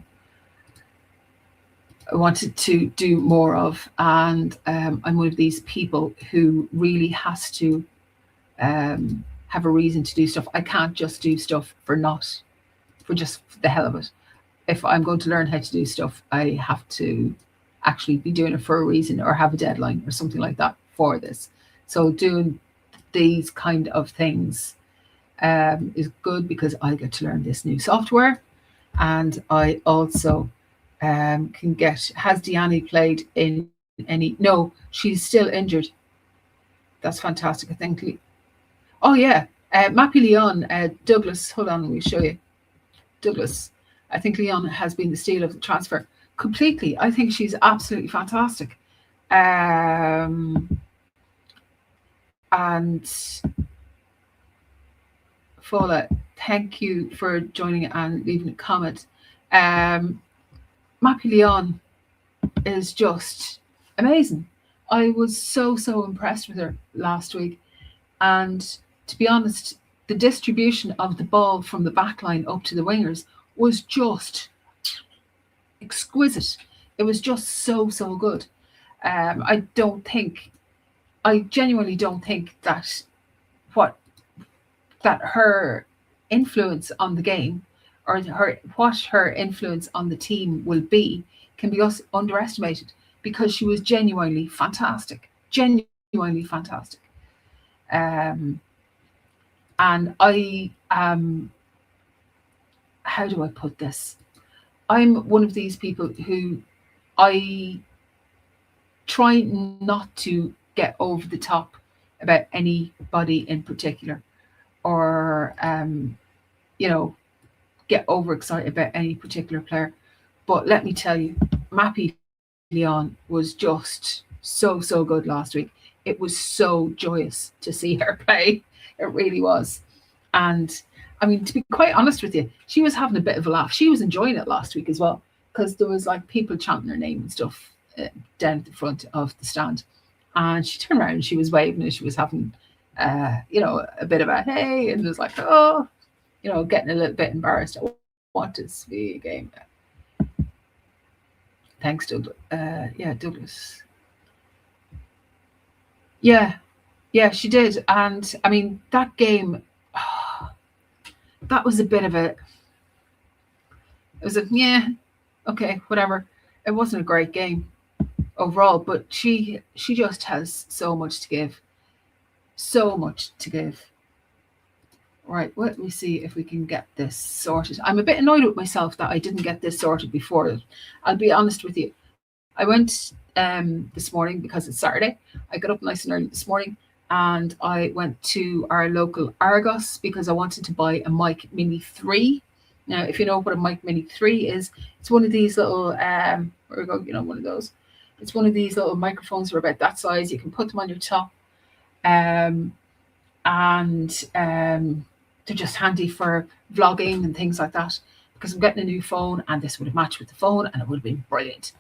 wanted to do more of, and I'm one of these people who really has to have a reason to do stuff. I can't just do stuff for just the hell of it. If I'm going to learn how to do stuff, I have to actually be doing it for a reason, or have a deadline or something like that for this. So doing these kind of things is good, because I get to learn this new software, and I also can get. Has Deanne played in any? No, she's still injured. That's fantastic. I think. Oh yeah, Mappy Lyon, Douglas. Hold on, we'll show you. Douglas. I think Lyon has been the steal of the transfer completely. I think she's absolutely fantastic. And Fola, thank you for joining and leaving a comment. Mappy Lyon is just amazing. I was so impressed with her last week, and to be honest, the distribution of the ball from the back line up to the wingers was just exquisite. It was just so, so good. I don't think, I genuinely don't think that what that her influence on the game, or what her influence on the team will be, can be underestimated, because she was genuinely fantastic, genuinely fantastic. Um, and I how do I put this? I'm one of these people who I try not to get over the top about anybody in particular, or you know, get overexcited about any particular player. But let me tell you, Mappy Leon was just so, so good last week. It was so joyous to see her play. It really was. And I mean, to be quite honest with you, she was having a bit of a laugh. She was enjoying it last week as well, because there was like people chanting her name and stuff down at the front of the stand. And she turned around and she was waving and she was having, a bit of a hey, and it was like, oh, getting a little bit embarrassed. I want to see a game. Thanks, Douglas. Douglas. Yeah, yeah, she did. And I mean, that game, that was a bit of a, it was a, yeah, okay, whatever. It wasn't a great game overall, but she just has so much to give. So much to give. Right, let me see if we can get this sorted. I'm a bit annoyed with myself that I didn't get this sorted before. I'll be honest with you. I went this morning, because it's Saturday. I got up nice and early this morning, and I went to our local Argos because I wanted to buy a Mic Mini 3. Now, if you know what a Mic Mini 3 is, it's one of these little, where we go, one of those. It's one of these little microphones that are about that size. You can put them on your top. And they're just handy for vlogging and things like that, because I'm getting a new phone and this would have matched with the phone and it would have been brilliant.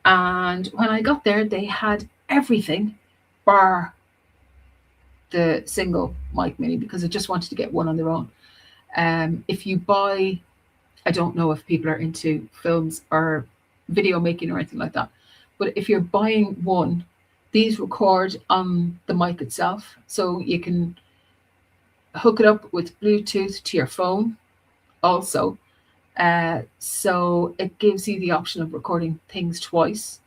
And when I got there, they had everything bar the single Mic Mini, because I just wanted to get one on their own. If you buy, I don't know if people are into films or video making or anything like that, but if you're buying one, these record on the mic itself, so you can hook it up with Bluetooth to your phone also. So it gives you the option of recording things twice.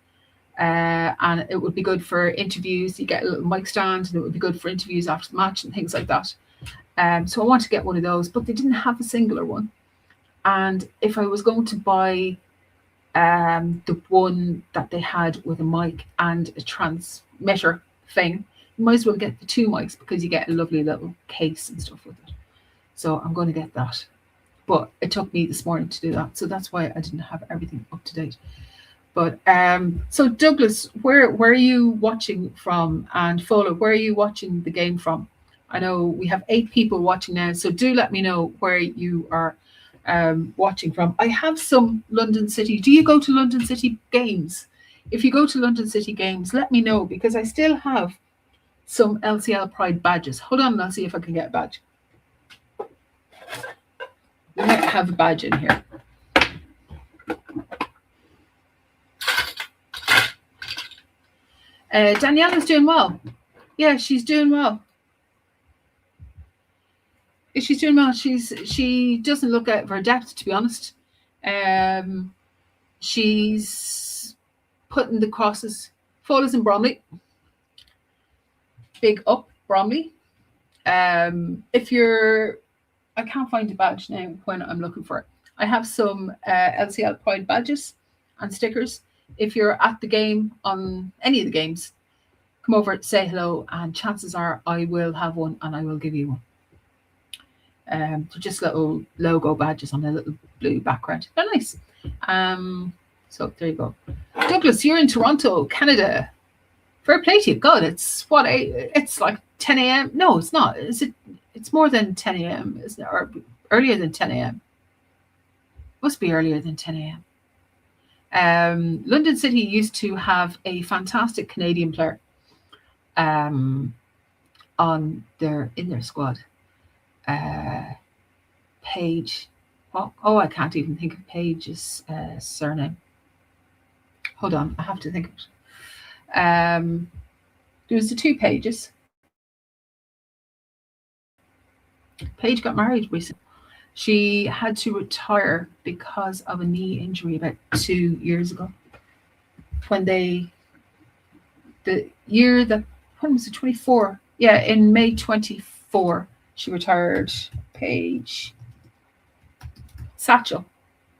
And it would be good for interviews. You get a little mic stand, and it would be good for interviews after the match and things like that. So I want to get one of those, but they didn't have a singular one. And if I was going to buy the one that they had with a mic and a transmitter thing, you might as well get the two mics, because you get a lovely little case and stuff with it. So I'm going to get that. But it took me this morning to do that, so that's why I didn't have everything up to date. But so Douglas, where are you watching from? And Fola, where are you watching the game from? I know we have 8 people watching now, so do let me know where you are watching from. I have some London City. Do you go to London City games? If you go to London City games, let me know, because I still have some LCL Pride badges. Hold on, I'll see if I can get a badge. We might have a badge in here. Daniela's doing well. Yeah, she's doing well. She's doing well. She doesn't look out of her depth, to be honest. She's putting the crosses. Fola's in Bromley. Big up, Bromley. If you're, I can't find a badge now when I'm looking for it. I have some LCL Pride badges and stickers. If you're at the game, on any of the games, come over, say hello, and chances are I will have one and I will give you one. They're just little logo badges on a little blue background. They're nice. So there you go. Douglas, you're in Toronto, Canada. Fair play to you. God, it's what? It's like 10 a.m. No, it's not. Is it? It's more than 10 a.m. Isn't it? Or earlier than 10 a.m. Must be earlier than 10 a.m. London City used to have a fantastic Canadian player in their squad. Paige. Oh, I can't even think of Paige's surname. Hold on, I have to think of it. There was the two Pages. Paige got married recently. She had to retire because of a knee injury about 2 years ago. The year that, when was it, 24? Yeah, in May 24, she retired. Paige Satchel.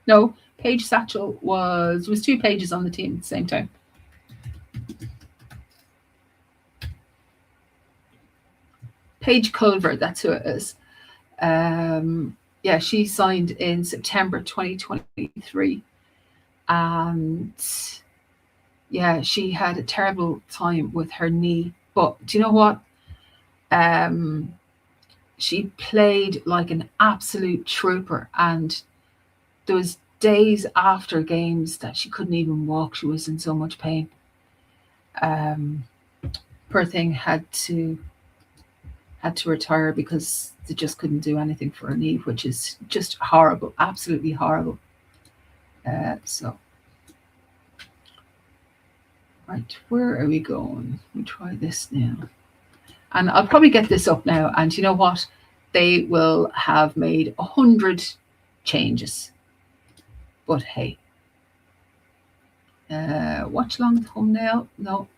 No, Paige Satchel was, there was two Pages on the team at the same time. Paige Culver, that's who it is. Yeah, she signed in September 2023. And yeah, she had a terrible time with her knee. But do you know what? She played like an absolute trooper. And there was days after games that she couldn't even walk. She was in so much pain. Poor thing had to retire because they just couldn't do anything for her knee, which is just horrible, absolutely horrible. So, right, where are we going? We try this now. And I'll probably get this up now. And you know what? They will have made 100 changes. But hey. Watch long thumbnail. No.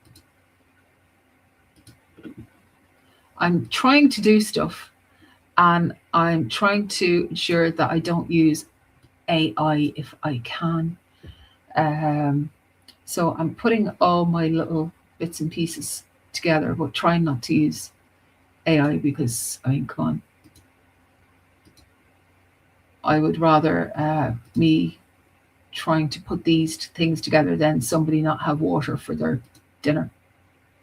I'm trying to do stuff. And I'm trying to ensure that I don't use AI if I can. So I'm putting all my little bits and pieces together, but trying not to use AI because, I mean, come on. I would rather me trying to put these things together than somebody not have water for their dinner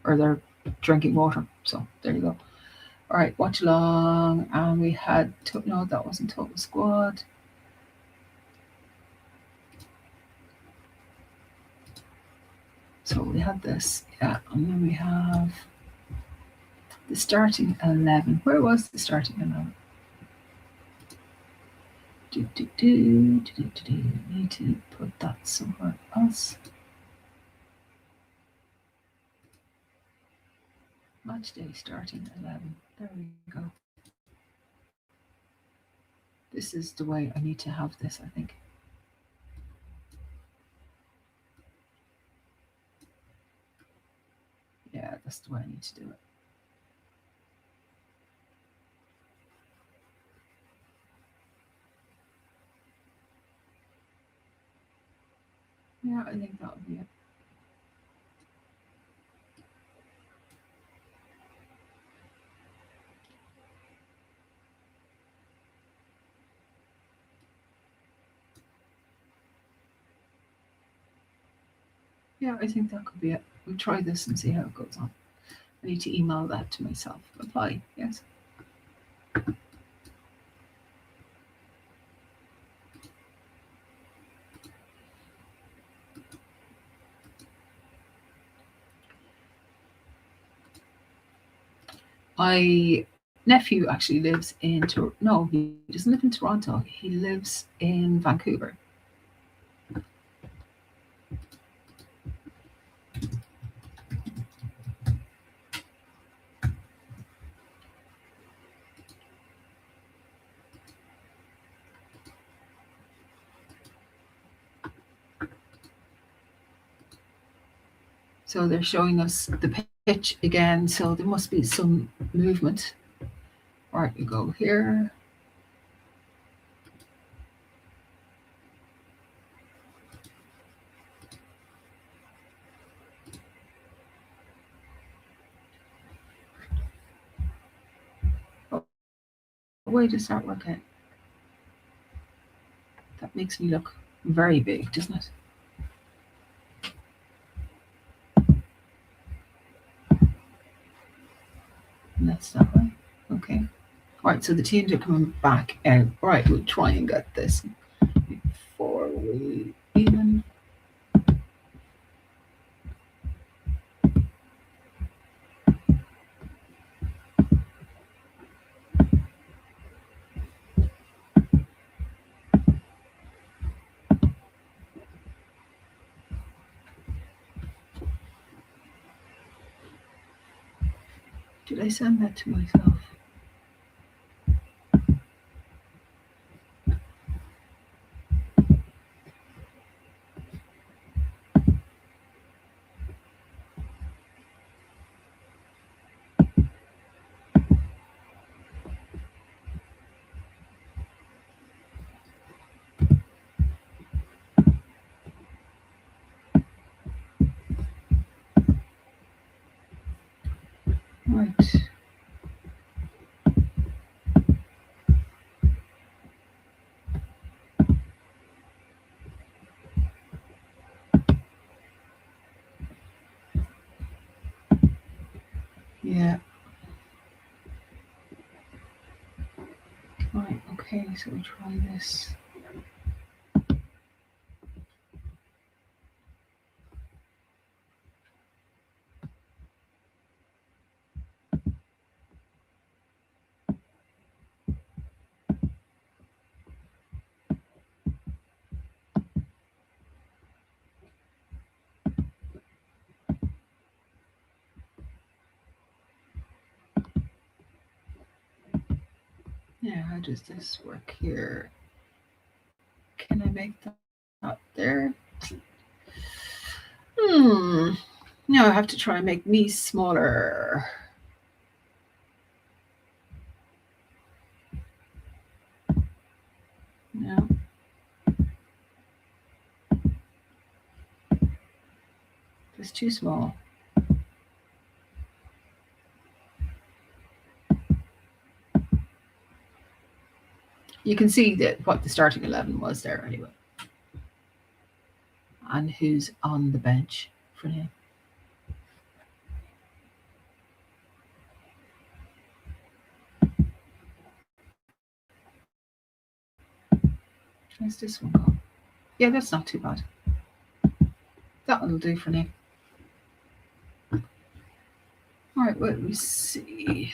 or their drinking water. So there you go. All right, watch along. And we had, no, that wasn't Total Squad. So we had this, yeah, and then we have the starting 11. Where was the starting 11? Need to put that somewhere else. Match day starting 11. There we go. This is the way I need to have this, I think. Yeah, that's the way I need to do it. Yeah, I think that would be it. Yeah, I think that could be it. We'll try this and see how it goes on. I need to email that to myself. Apply, yes. My nephew actually lives in no, he doesn't live in Toronto. He lives in Vancouver. So they're showing us the pitch again. So there must be some movement. All right, we go here. Oh, way to start working. That makes me look very big, doesn't it? And that's that way. Okay. All right, so the teams are coming back out. All right, we'll try and get this before we even. Did I send that to myself? Right. Yeah. Right, okay, so we'll try this. Yeah, how does this work here? Can I make that up there? Now I have to try and make me smaller. No. It's too small. You can see that what the starting 11 was there anyway. And who's on the bench for now. Where's this one gone? Yeah, that's not too bad. That one will do for now. All right, let me see.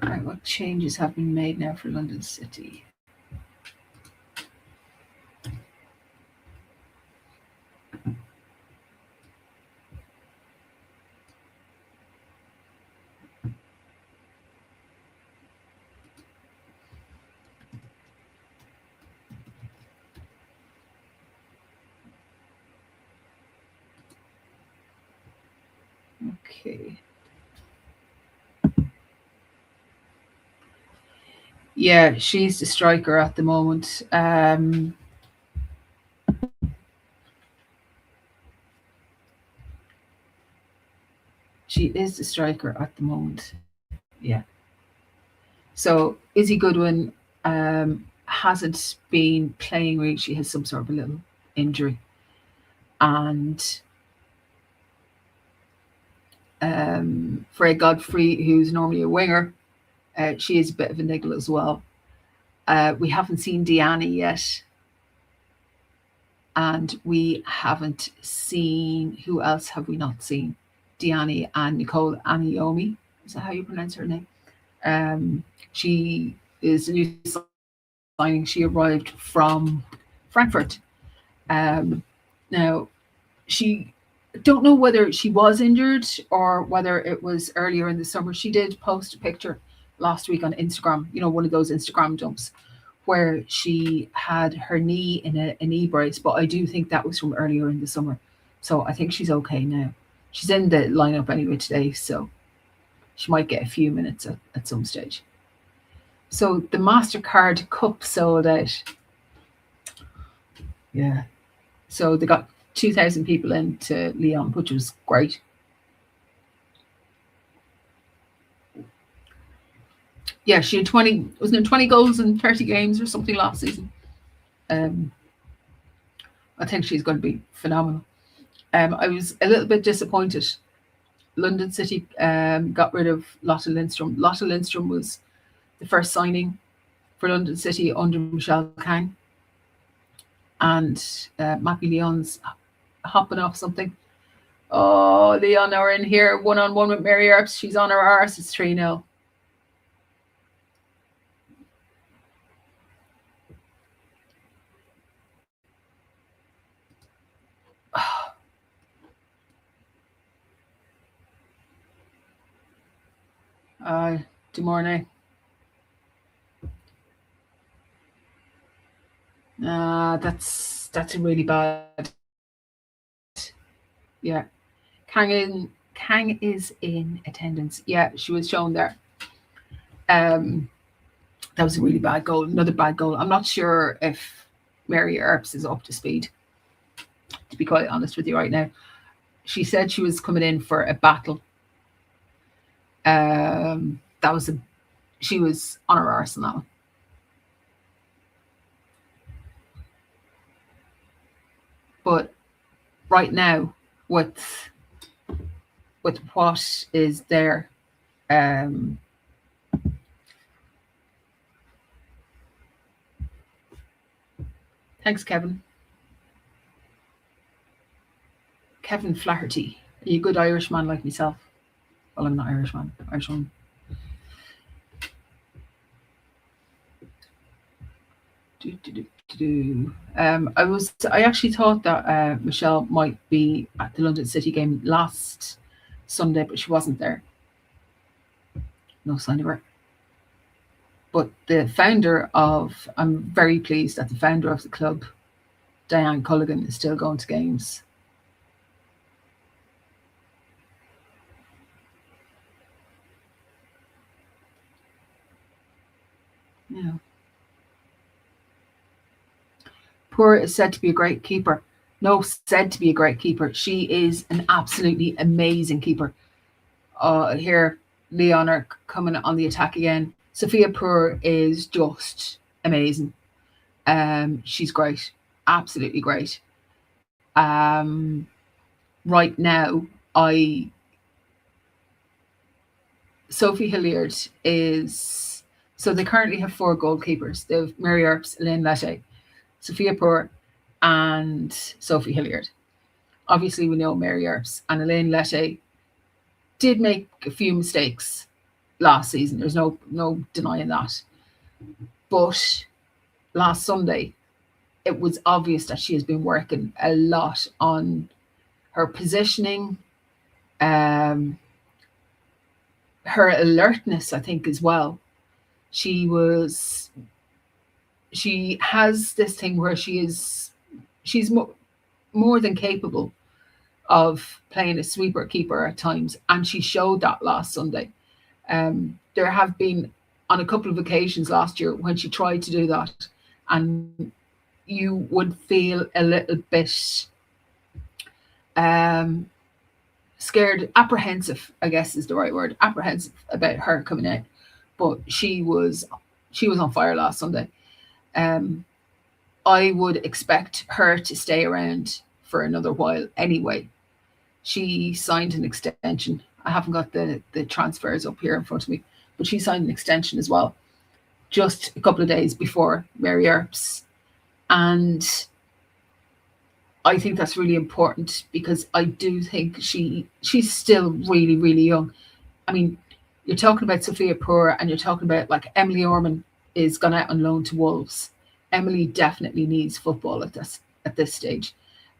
Right, what changes have been made now for London City? Okay. Yeah, she's the striker at the moment. She is the striker at the moment. Yeah. So Izzy Goodwin hasn't been playing really. She has some sort of a little injury. And Freya Godfrey, who's normally a winger, she is a bit of a niggle as well. We haven't seen Diani yet. And we haven't seen, who else have we not seen? Diani and Nicole Aniomi. Is that how you pronounce her name? She is a new signing. She arrived from Frankfurt. Now, she don't know whether she was injured or whether it was earlier in the summer. She did post a picture last week on Instagram, one of those Instagram dumps where she had her knee in a knee brace, but I do think that was from earlier in the summer. So I think she's okay now. She's in the lineup anyway today, so she might get a few minutes at some stage. So the Mastercard Cup sold out. Yeah. So they got 2,000 people into Lyon, which was great. Yeah, she had 20, wasn't it 20 goals in 30 games or something last season. I think she's going to be phenomenal. I was a little bit disappointed. London City got rid of Lotte Lindstrom. Lotte Lindstrom was the first signing for London City under Michelle Kang. And Mappy Lyonnes hopping off something. Oh, Lyon are in here one-on-one with Mary Earps. She's on her arse. It's 3-0. Uh, Dumornay. That's a really bad. Yeah, Kang is in attendance. Yeah, she was shown there. Um, that was a really bad goal. Another bad goal. I'm not sure if Mary Earps is up to speed. To be quite honest with you, right now, she said she was coming in for a battle. That was a she was on her arse on that one. But right now, with what is there, um, thanks, Kevin. Kevin Flaherty. Are you a good Irishman like myself? Well, I'm not Irishman. Irishman. I actually thought that Michelle might be at the London City game last Sunday, but she wasn't there. No sign of her. But I'm very pleased that the founder of the club, Diane Culligan, is still going to games. Yeah. Poor is said to be a great keeper. No, said to be a great keeper. She is an absolutely amazing keeper. Here, Leon are coming on the attack again. Sophia Poor is just amazing. She's great, absolutely great. Right now, I Sophie Hilliard is so they currently have four goalkeepers. They have Mary Earps, Elaine Lette, Sophia Poor, and Sophie Hilliard. Obviously, we know Mary Earps and Elaine Lette did make a few mistakes last season. There's no denying that. But last Sunday, it was obvious that she has been working a lot on her positioning, um, her alertness, I think, as well. She was she has this thing where she's more than capable of playing a sweeper keeper at times, and she showed that last Sunday. There have been on a couple of occasions last year when she tried to do that, and you would feel a little bit um, scared, apprehensive, I guess is the right word, apprehensive about her coming out. But she was on fire last Sunday. Um, I would expect her to stay around for another while anyway. She signed an extension. I haven't got the transfers up here in front of me, but she signed an extension as well, just a couple of days before Mary Earps. And I think that's really important because I do think she's still really, really young. I mean, you're talking about Sophia Poor and you're talking about like Emily Orman is gone out on loan to Wolves. Emily definitely needs football at this stage.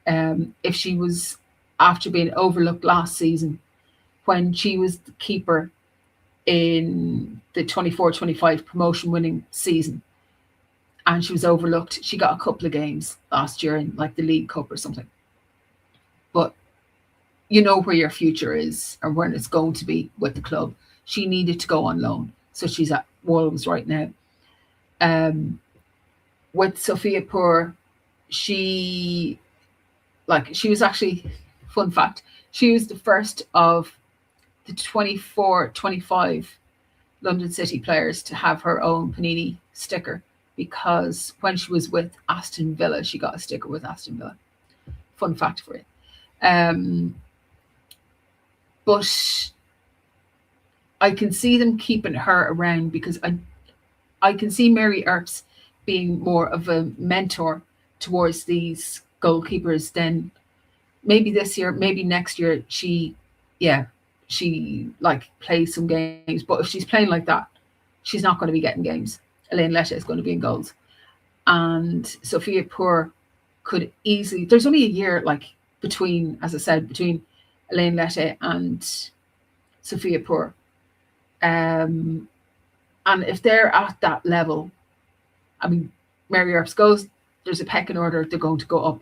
If she was after being overlooked last season when she was the keeper in the 24-25 promotion winning season and she was overlooked. She got a couple of games last year in like the League Cup or something. But you know where your future is and where it's going to be with the club. She needed to go on loan. So she's at Wolves right now. With Sophia Poor, she was actually, fun fact, she was the first of the 24-25 London City players to have her own Panini sticker because when she was with Aston Villa, she got a sticker with Aston Villa. Fun fact for you. But I can see them keeping her around because I can see Mary Earps being more of a mentor towards these goalkeepers than maybe this year, maybe next year she like plays some games. But if she's playing like that, she's not going to be getting games. Elaine Lette is going to be in goals. And Sophia Poor could easily, there's only a year like between, as I said, between Elaine Lette and Sophia Poor. Um, and if they're at that level, I mean, Mary Earps goes, there's a pecking order, they're going to go up.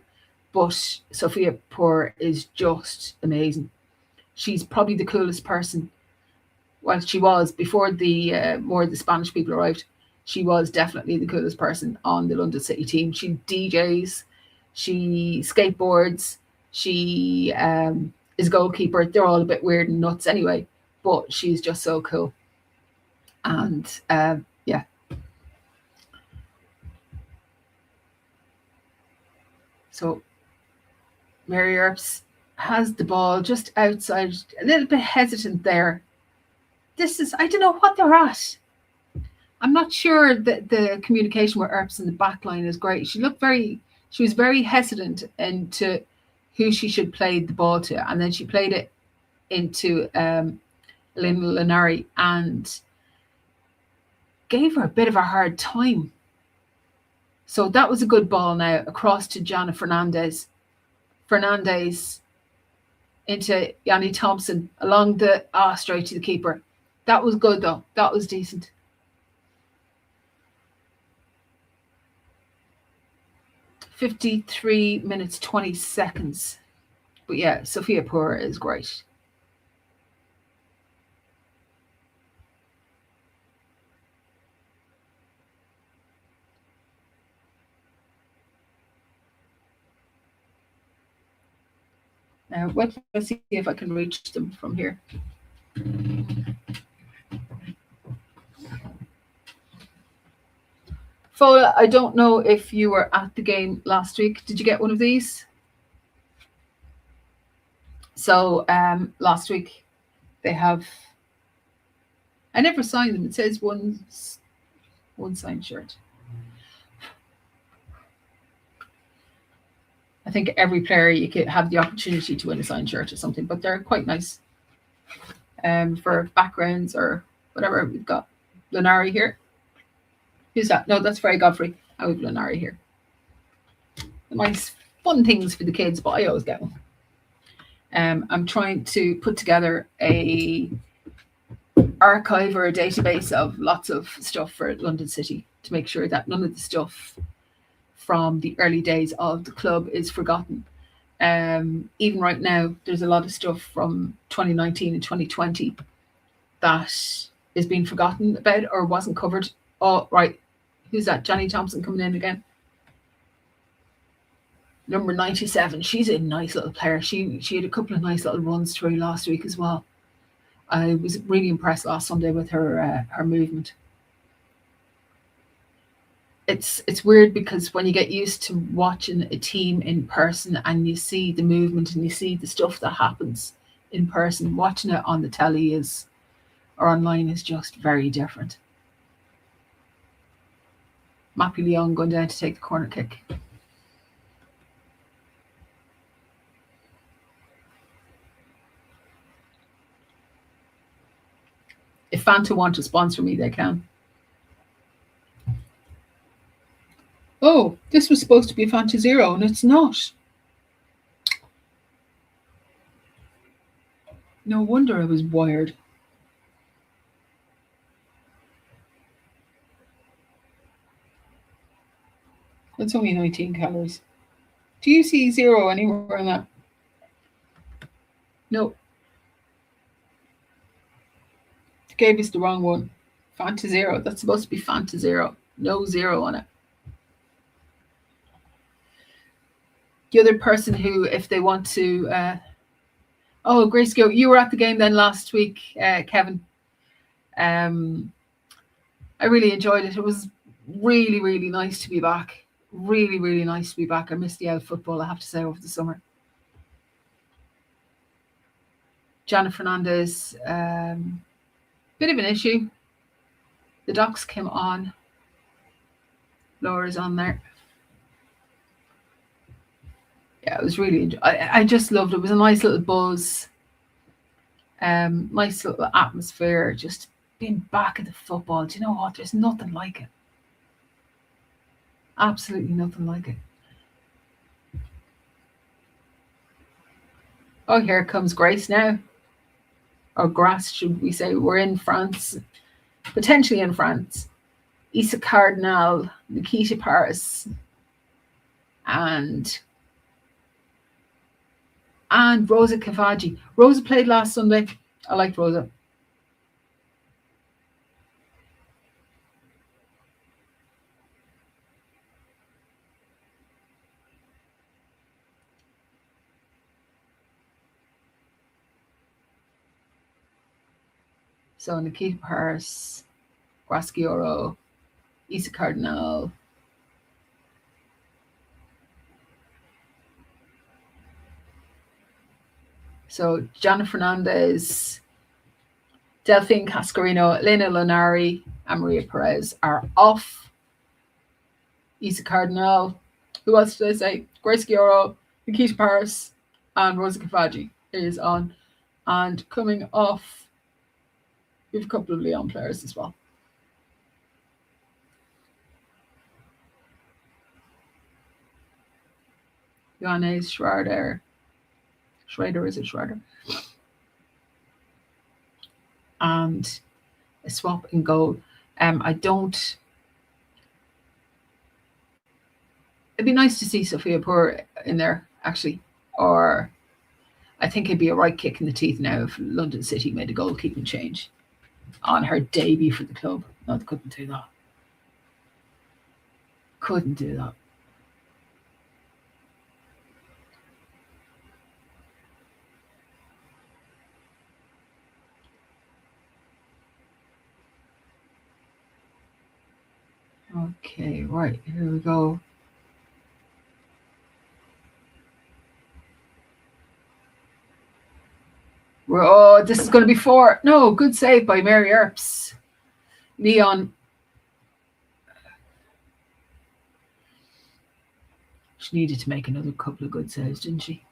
But Sophia Poor is just amazing. She's probably the coolest person. Well, she was before the more the Spanish people arrived. She was definitely the coolest person on the London City team. She DJs, she skateboards, she is a goalkeeper. They're all a bit weird and nuts anyway, but she's just so cool. And yeah. So Mary Earps has the ball just outside, a little bit hesitant there. This is, I don't know what they're at. I'm not sure that the communication with Earps in the back line is great. She was very hesitant into who she should play the ball to. And then she played it into Elena Linari and gave her a bit of a hard time. So that was a good ball now across to Jana Fernandez. Fernandez into Yanni Thompson along the straight to the keeper. That was good though. That was decent. $53 minutes 20 seconds. But yeah, Sophia Poor is great. Now, let's see if I can reach them from here. Fola, I don't know if you were at the game last week. Did you get one of these? So last week they have, I never signed them. It says one signed shirt. I think every player you could have the opportunity to win a signed shirt or something, but they're quite nice for backgrounds or whatever. We've got Lunari here. Who's that? No, that's Frey Godfrey. I have Lunari here. Nice fun things for the kids, but I always get one. I'm trying to put together a archive or a database of lots of stuff for London City to make sure that none of the stuff from the early days of the club is forgotten. Even right now, there's a lot of stuff from 2019 and 2020 that is being forgotten about or wasn't covered. Oh, right. Who's that? Johnny Thompson coming in again. Number 97. She's a nice little player. She had a couple of nice little runs through last week as well. I was really impressed last Sunday with her movement. It's weird because when you get used to watching a team in person and you see the movement and you see the stuff that happens in person, watching it on the telly or online is just very different. Mappy Leon going down to take the corner kick. If Fanta want to sponsor me, they can. Oh, this was supposed to be Fanta Zero, and it's not. No wonder I was wired. That's only 19 calories. Do you see zero anywhere on that? No. It gave us the wrong one. Fanta Zero. That's supposed to be Fanta Zero. No zero on it. The other person who, if they want to... oh, Grace Gill, you were at the game then last week, Kevin. I really enjoyed it. It was really, really nice to be back. Really, really nice to be back. I missed the out football, I have to say, over the summer. Jana Fernandez, bit of an issue. The docs came on. Laura's on there. Yeah, it was really, I just loved it. It was a nice little buzz. Nice little atmosphere. Just being back at the football. Do you know what? There's nothing like it. Absolutely nothing like it. Oh, here comes Grace now. or Grasse, should we say. We're in France, potentially in France. Issa Cardinal, Nikita Paris, and Rosa Cavaggi. Rosa played last Sunday. I liked Rosa. So Nikita Paris, Graschioro, Issa Cardinal. So Gianna Fernandez, Delphine Cascarino, Elena Lonari, and Maria Perez are off. Issa Cardinal, who else did I say? Grace Gioro, Nikita Paris, and Rosa Cavaggi is on. And coming off, we have a couple of Lyon players as well. Lyonnes, Schrader, is it Schrader? And a swap in goal. It'd be nice to see Sophia Poor in there, actually. Or I think it'd be a right kick in the teeth now if London City made a goalkeeping change on her debut for the club. No, they couldn't do that. Couldn't do that. Okay, right, here we go. Oh, this is going to be 4. No, good save by Mary Earps. Lyon. She needed to make another couple of good saves, didn't she?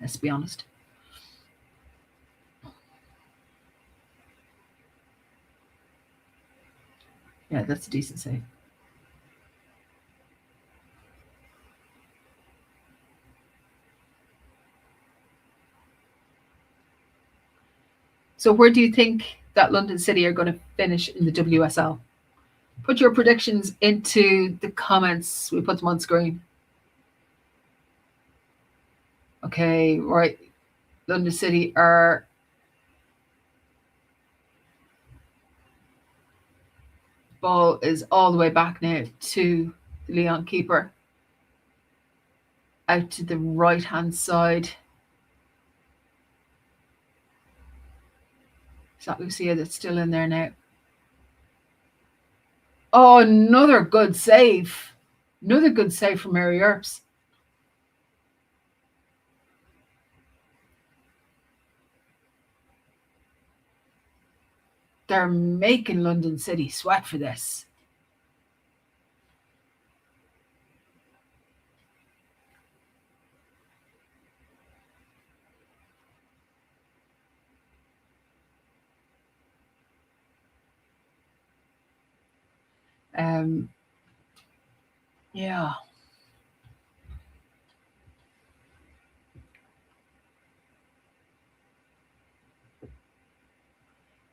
Let's be honest. Yeah, that's a decent save. So where do you think that London City are going to finish in the WSL? Put your predictions into the comments. We put them on screen. Okay, right. London City are ball is all the way back now to the Lyon keeper. Out to the right-hand side. Is that Lucia that's still in there now? Oh, another good save. Another good save from Mary Earps. They're making London City sweat for this. Yeah.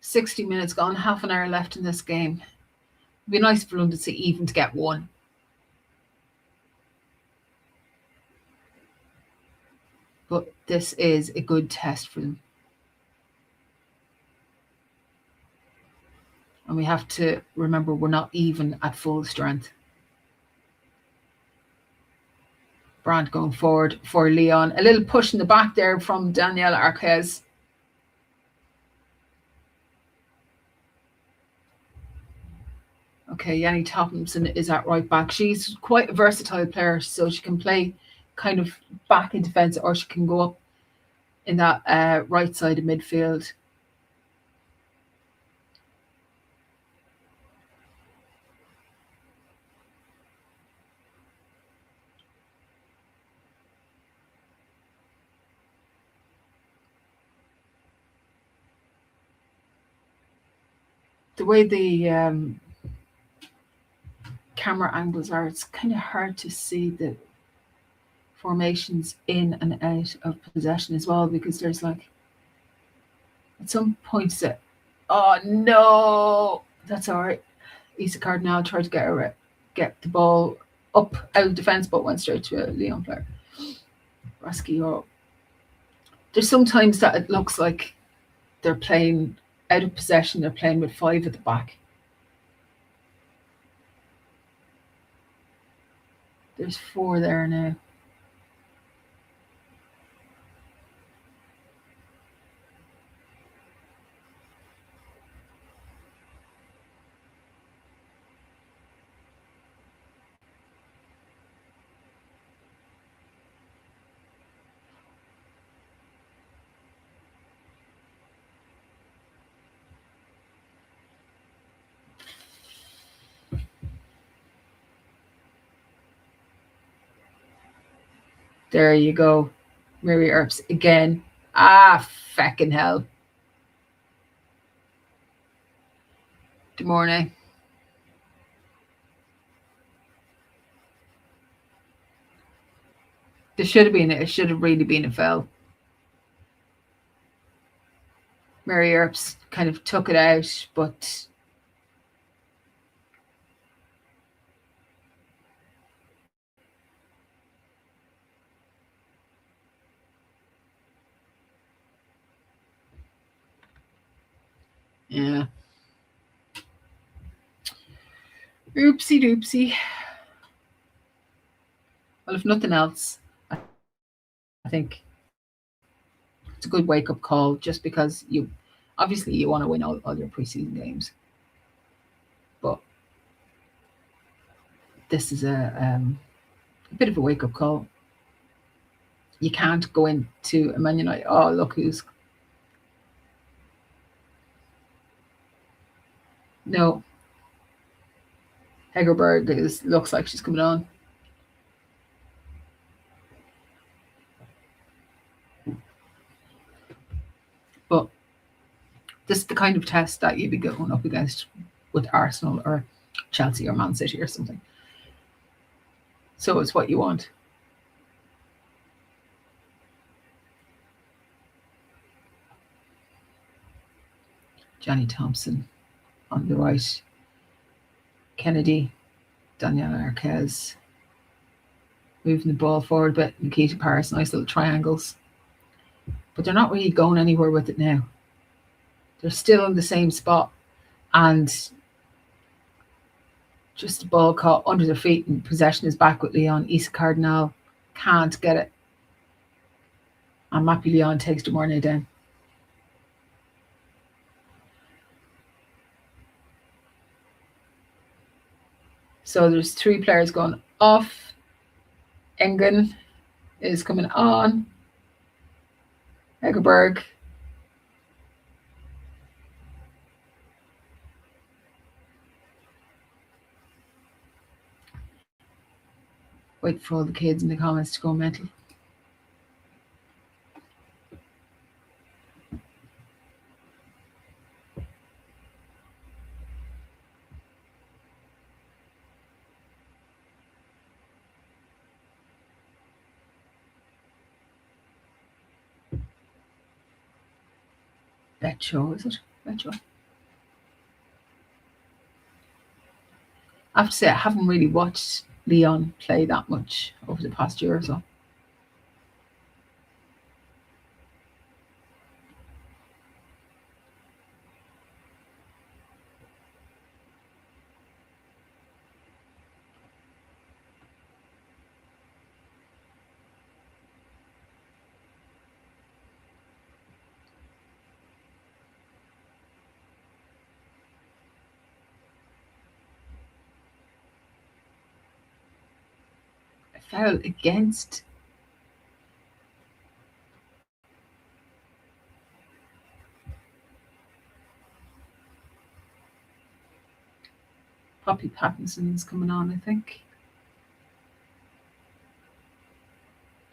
"60 minutes gone, half an hour left in this game. It'd be nice for London City even to get one. But this is a good test for them. And we have to remember we're not even at full strength. Brandt going forward for Lyon. A little push in the back there from Danielle Arquez. Okay, Yanni Tompkins is at right back. She's quite a versatile player, so she can play kind of back in defence or she can go up in that right side of midfield. The way the camera angles are, it's kind of hard to see the formations in and out of possession as well, because there's like At some point, said, "Oh no, that's all right." Isa Cardinal tried to get the ball up out of defence, but went straight to a Lyon player. Rasky. There's sometimes that it looks like they're playing out of possession. They're playing with five at the back. There's four there now. There you go. Mary Earps again. Ah, feckin' hell. Good morning. There should have been it. It should have really been a foul. Mary Earps kind of took it out, but yeah. Oopsie doopsie. Well, if nothing else, I think it's a good wake up call just because you obviously you want to win all your preseason games. But this is a bit of a wake up call. You can't go into a Man United, oh, look who's. No. Hegerberg looks like she's coming on. But this is the kind of test that you'd be going up against with Arsenal or Chelsea or Man City or something. So it's what you want. Johnny Thompson on the right. Kennedy, Daniela Arquez. Moving the ball forward a bit. Nikita Paris, nice little triangles. But they're not really going anywhere with it now. They're still in the same spot. And just the ball caught under their feet and possession is back with Lyon. Isa Cardinal can't get it. And Mappy Lyon takes Demornay down. So there's three players going off. Engen is coming on. Hegerberg. Wait for all the kids in the comments to go mental. Betcho, is it? Betcho. I have to say, I haven't really watched Lyon play that much over the past year or so. Foul against Poppy Pattinson's coming on, I think.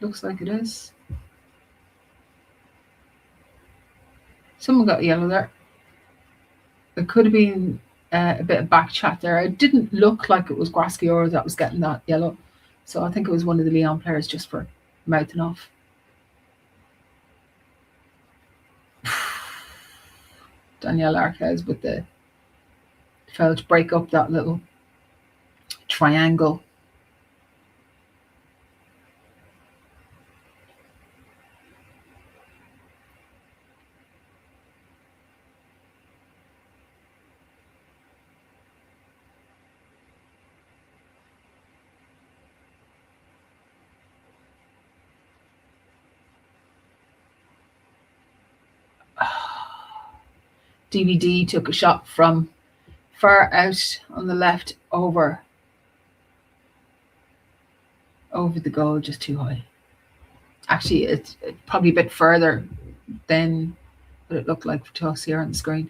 Looks like it is. Someone got yellow there. It could have been a bit of back chat there. It didn't look like it was Grasquior that was getting that yellow. So I think it was one of the Lyon players just for mouthing off. Danielle Arquez with the failed to break up that little triangle. DVD took a shot from far out on the left over the goal, just too high. Actually, it's probably a bit further than what it looked like to us here on the screen.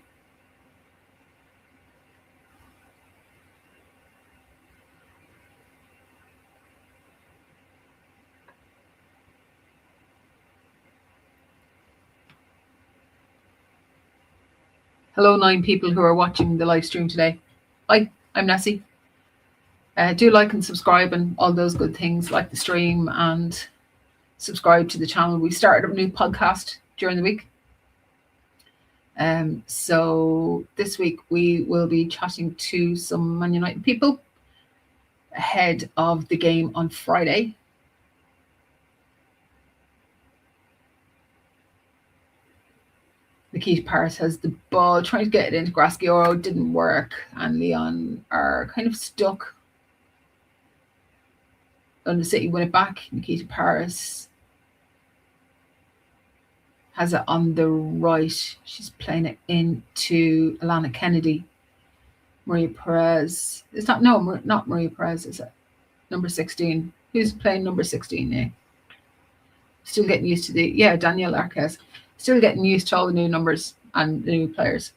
Hello, 9 people who are watching the live stream today. Hi, I'm Nessie. Do like and subscribe and all those good things, like the stream and subscribe to the channel. We started a new podcast during the week. So this week we will be chatting to some Man United people ahead of the game on Friday. Nikita Paris has the ball, trying to get it into Graschioro, didn't work, and Lyon are kind of stuck. London City win it back. Nikita Paris has it on the right. She's playing it into Alana Kennedy. Maria Perez. It's not Maria Perez, is it? Number 16. Who's playing number 16 now? Still getting used to Danielle Arquez. Still getting used to all the new numbers and the new players.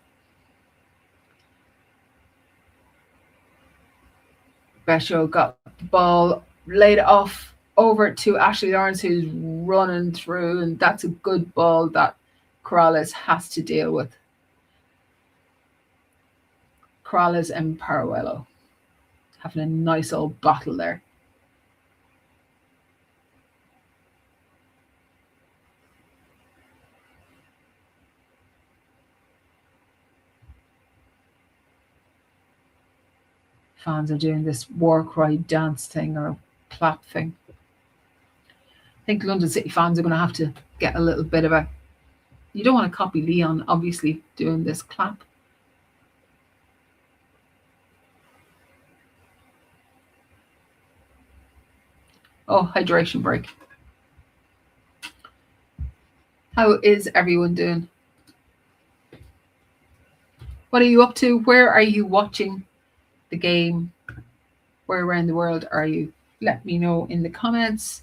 Besho got the ball, laid it off over to Ashley Lawrence, who's running through, and that's a good ball that Corrales has to deal with. Corrales and Paruello having a nice old battle there. Fans are doing this war cry dance thing or clap thing. I think London City fans are going to have to get a little bit of a... You don't want to copy Lyon, obviously, doing this clap. Oh, hydration break. How is everyone doing? What are you up to? Where are you watching the game? Where around the world are you? Let me know in the comments.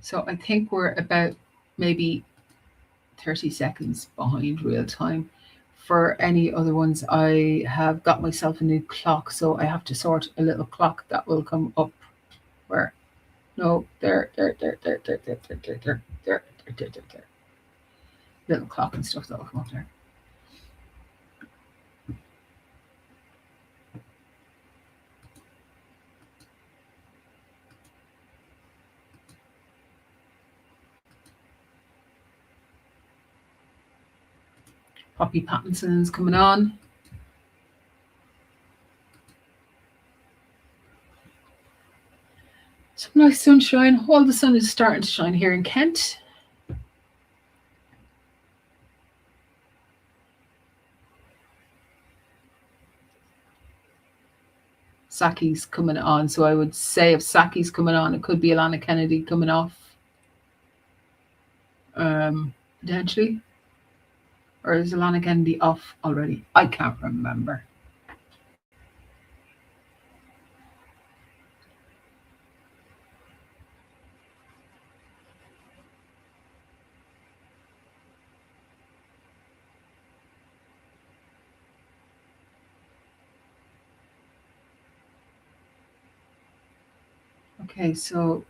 So I think we're about maybe 30 seconds behind real time. For any other ones, I have got myself a new clock, so I have to sort a little clock that will come up where... No, there. Little clock and stuff that will come up there. Poppy Pattinson's coming on. Some nice sunshine. All the sun is starting to shine here in Kent. Saki's coming on, so I would say if Saki's coming on, it could be Alana Kennedy coming off. Potentially. Or is Alana Kennedy off already? I can't remember. Okay, so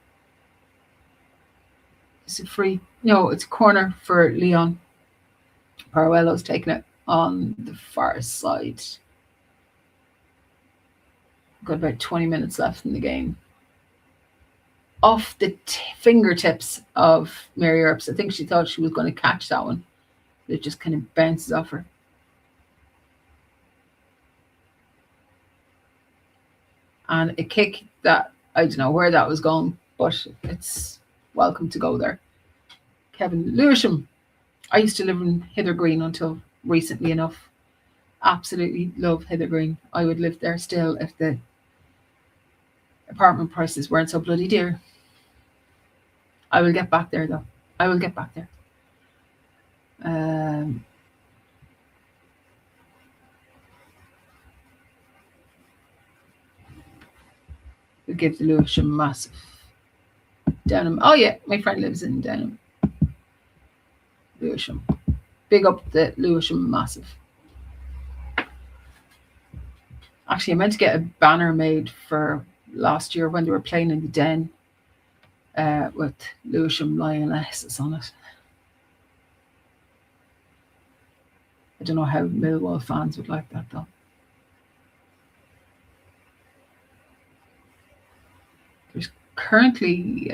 is it free? No, it's a corner for Lyon. Parwello's taking it on the far side. Got about 20 minutes left in the game. Off the fingertips of Mary Earps. I think she thought she was going to catch that one. It just kind of bounces off her. And a kick that, I don't know where that was going, but it's welcome to go there. Kevin Lewisham. I used to live in Hither Green until recently enough. Absolutely love Hither Green. I would live there still if the apartment prices weren't so bloody dear. I will get back there though. I will get back there. We give the Lewisham massive. Downham. Oh yeah, my friend lives in Downham. Lewisham. Big up the Lewisham massive. Actually, I meant to get a banner made for last year when they were playing in the Den with Lewisham Lionesses on it. I don't know how Millwall fans would like that though. There's currently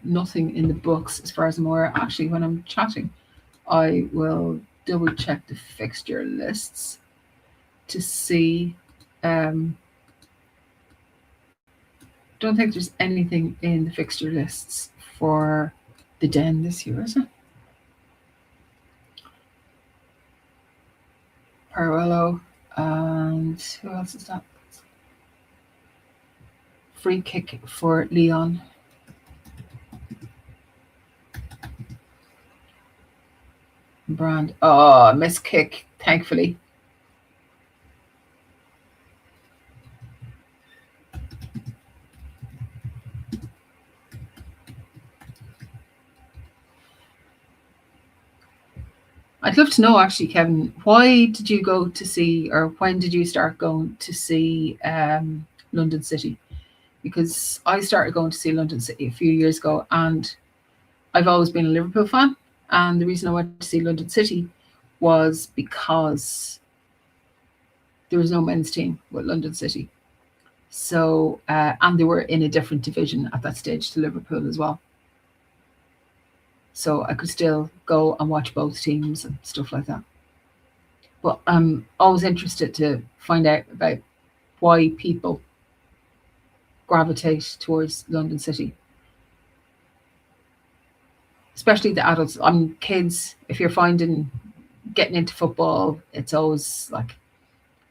nothing in the books as far as I'm aware. Actually, when I'm chatting, I will double check the fixture lists to see. Don't think there's anything in the fixture lists for the Den this year, is it? Parwello, and who else is that? Free kick for Lyon. Brand. Oh, missed kick, thankfully. I'd love to know, actually, Kevin, why did you go to see, or when did you start going to see London CIty? Because I started going to see London CIty a few years ago, and I've always been a Liverpool fan. And the reason I went to see London CIty was because there was no men's team with London CIty. So, and they were in a different division at that stage to Liverpool as well. So I could still go and watch both teams and stuff like that. But I'm always interested to find out about why people gravitate towards London CIty. Especially the adults. Kids, if you're finding getting into football, it's always like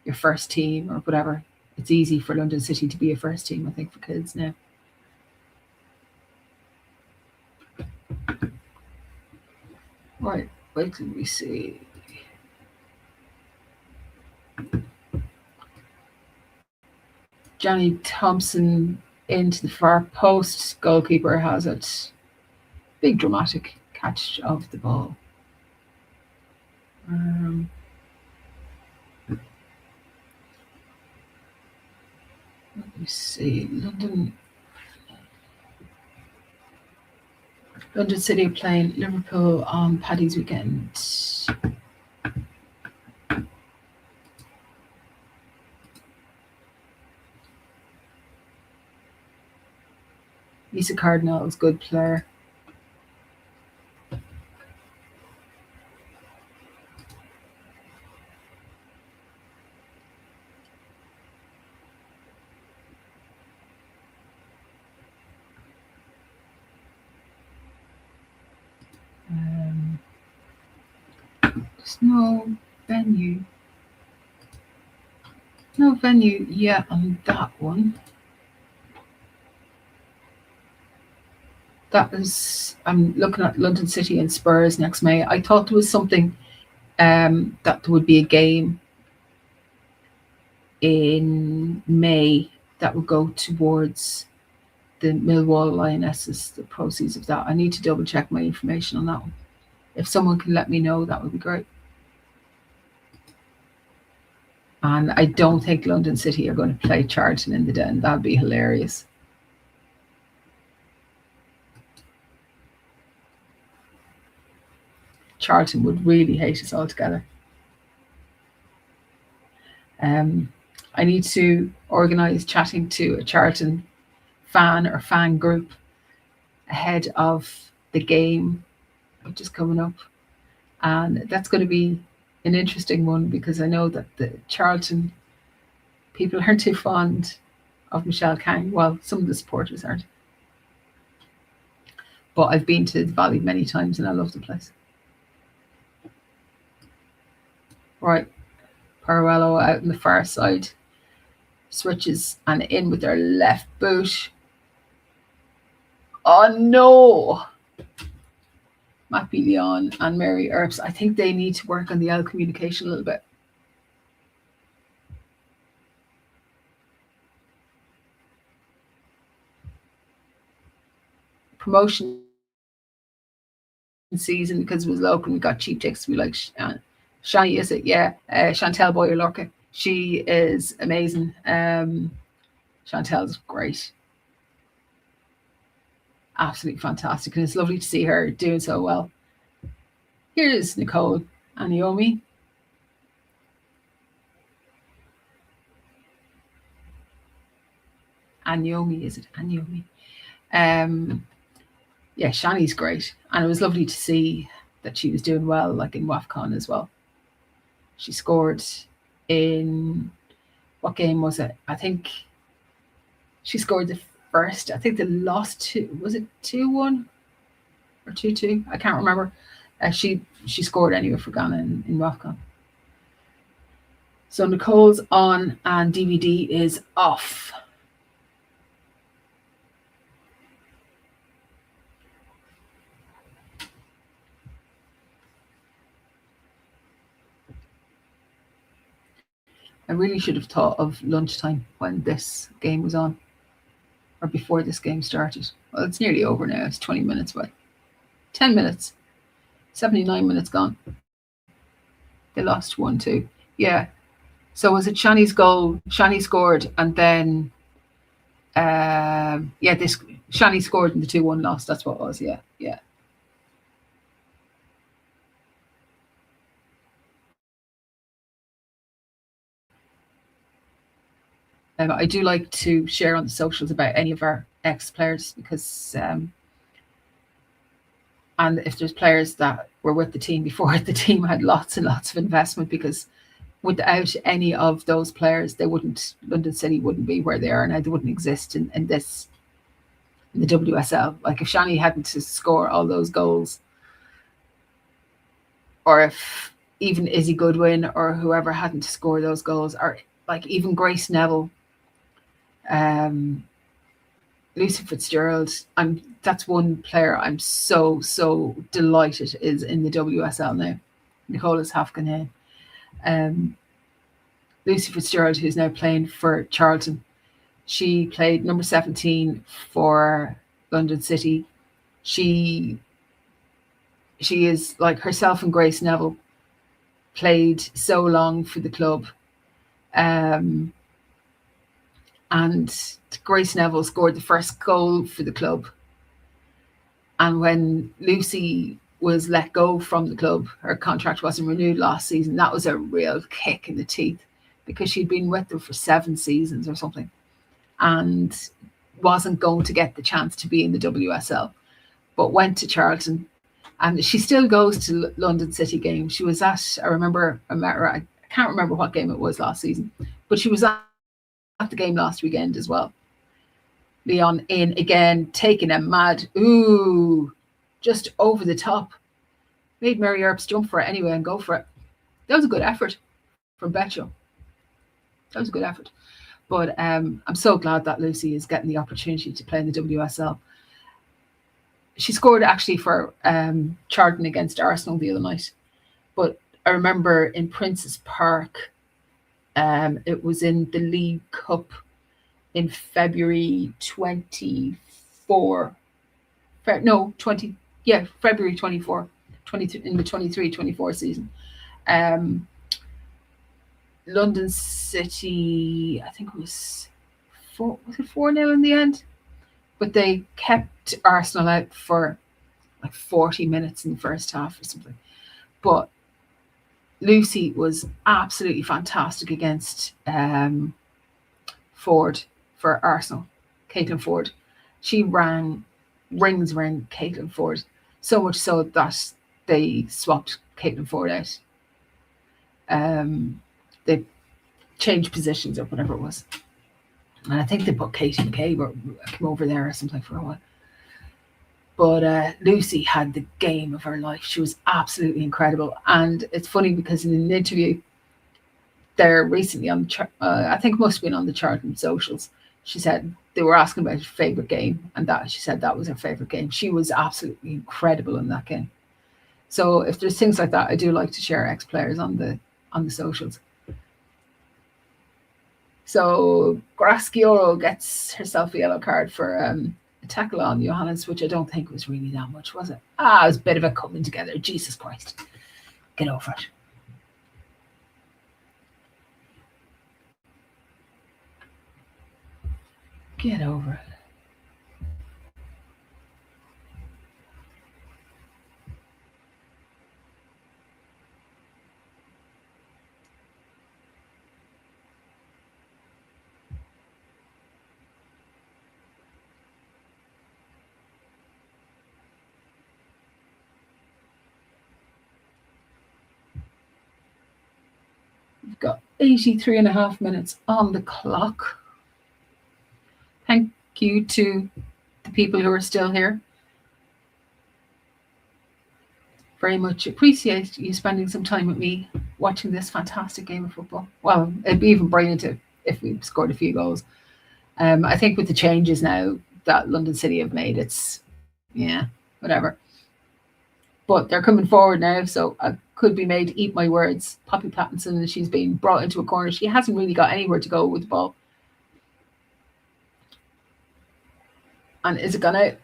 your first team or whatever. It's easy for London CIty to be a first team, I think, for kids now. Right, wait till we see. Johnny Thompson into the far post. Goalkeeper has it. Big dramatic catch of the ball. Let me see. London CIty are playing Liverpool on Paddy's weekend. Lisa Cardinal is a good player. There's no venue. No venue yet on that one. That is, I'm looking at London CIty and Spurs next May. I thought there was something that there would be a game in May that would go towards the Millwall Lionesses, the proceeds of that. I need to double check my information on that one. If someone can let me know, that would be great. And I don't think London CIty are going to play Charlton in the Den. That'd be hilarious. Charlton would really hate us altogether. I need to organise chatting to a Charlton fan or fan group ahead of the game, which is coming up. And that's going to be an interesting one because I know that the Charlton people aren't too fond of Michelle Kang. Well, some of the supporters aren't. But I've been to the Valley many times and I love the place. Right, Parallo out on the far side. Switches and in with their left boot. Oh no! Mappy Leon and Mary Earps. I think they need to work on the L communication a little bit. Promotion season because it was local. We got cheap tickets. We like Shani, is it? Yeah, Chantel Boyer Lorca. She is amazing. Chantel's great, absolutely fantastic, and it's lovely to see her doing so well. Here's Nicole and Naomi. Naomi, is it? Naomi. Yeah, Shani's great, and it was lovely to see that she was doing well, like in WAFCON as well. She scored in what game was it? I think she scored the first. I think they lost two. Was it 2-1 or 2-2? I can't remember. She scored anyway for Ghana in WAFCON. So Nicole's on and DVD is off. I really should have thought of lunchtime when this game was on, or before this game started. Well, it's nearly over now. It's 20 minutes away. 10 minutes. 79 minutes gone. They lost 1-2. Yeah. So was it Shani's goal? Shani scored, and then Shani scored in the 2-1 loss. That's what it was. Yeah. I do like to share on the socials about any of our ex-players because and if there's players that were with the team before the team had lots and lots of investment, because without any of those players, London City wouldn't be where they are now. They wouldn't exist in the WSL. Like if Shani hadn't to score all those goals, or if even Izzy Goodwin or whoever hadn't to score those goals, or like even Grace Neville, Lucy Fitzgerald, that's one player I'm so delighted is in the WSL now. Nicola's Hafkin. Lucy Fitzgerald, who's now playing for Charlton, she played number 17 for London City. She is like herself and Grace Neville played so long for the club. And Grace Neville scored the first goal for the club. And when Lucy was let go from the club, her contract wasn't renewed last season. That was a real kick in the teeth because she'd been with them for 7 seasons or something and wasn't going to get the chance to be in the WSL, but went to Charlton. And she still goes to London City games. She was at, I met her, I can't remember what game it was last season, but she was at the game last weekend as well. Leon in again, taking a mad, just over the top. Made Mary Earps jump for it anyway and go for it. That was a good effort from Betcho. That was a good effort. But I'm so glad that Lucy is getting the opportunity to play in the WSL. She scored actually for Charlton against Arsenal the other night. But I remember in Princes Park, it was in the League Cup in February 24. February 24, 23, in the 23-24 season. London City, I think it was 4-0 in the end? But they kept Arsenal out for like 40 minutes in the first half or something. But Lucy was absolutely fantastic against Ford for Arsenal. Caitlin Ford. She ran rings around Caitlin Ford, so much so that they swapped Caitlin Ford out. They changed positions or whatever it was. And I think they put Katie McKay came over there or something for a while. But Lucy had the game of her life. She was absolutely incredible. And it's funny because in an interview there recently on I think it must have been on the Charlton socials, she said they were asking about her favourite game, and that she said that was her favourite game. She was absolutely incredible in that game. So if there's things like that, I do like to share ex-players on the socials. So Grasciolo gets herself a yellow card for a tackle on Johannes, which I don't think was really that much, was it? It was a bit of a coming together. Jesus Christ. Get over it. Get over it. We've got 83.5 minutes on the clock. Thank you to the people who are still here. Very much appreciate you spending some time with me watching this fantastic game of football. Well, it'd be even brilliant if we scored a few goals. I think with the changes now that London City have made, it's, whatever. But they're coming forward now, so I could be made to eat my words. Poppy Pattinson, she's been brought into a corner. She hasn't really got anywhere to go with the ball. And is it gone out?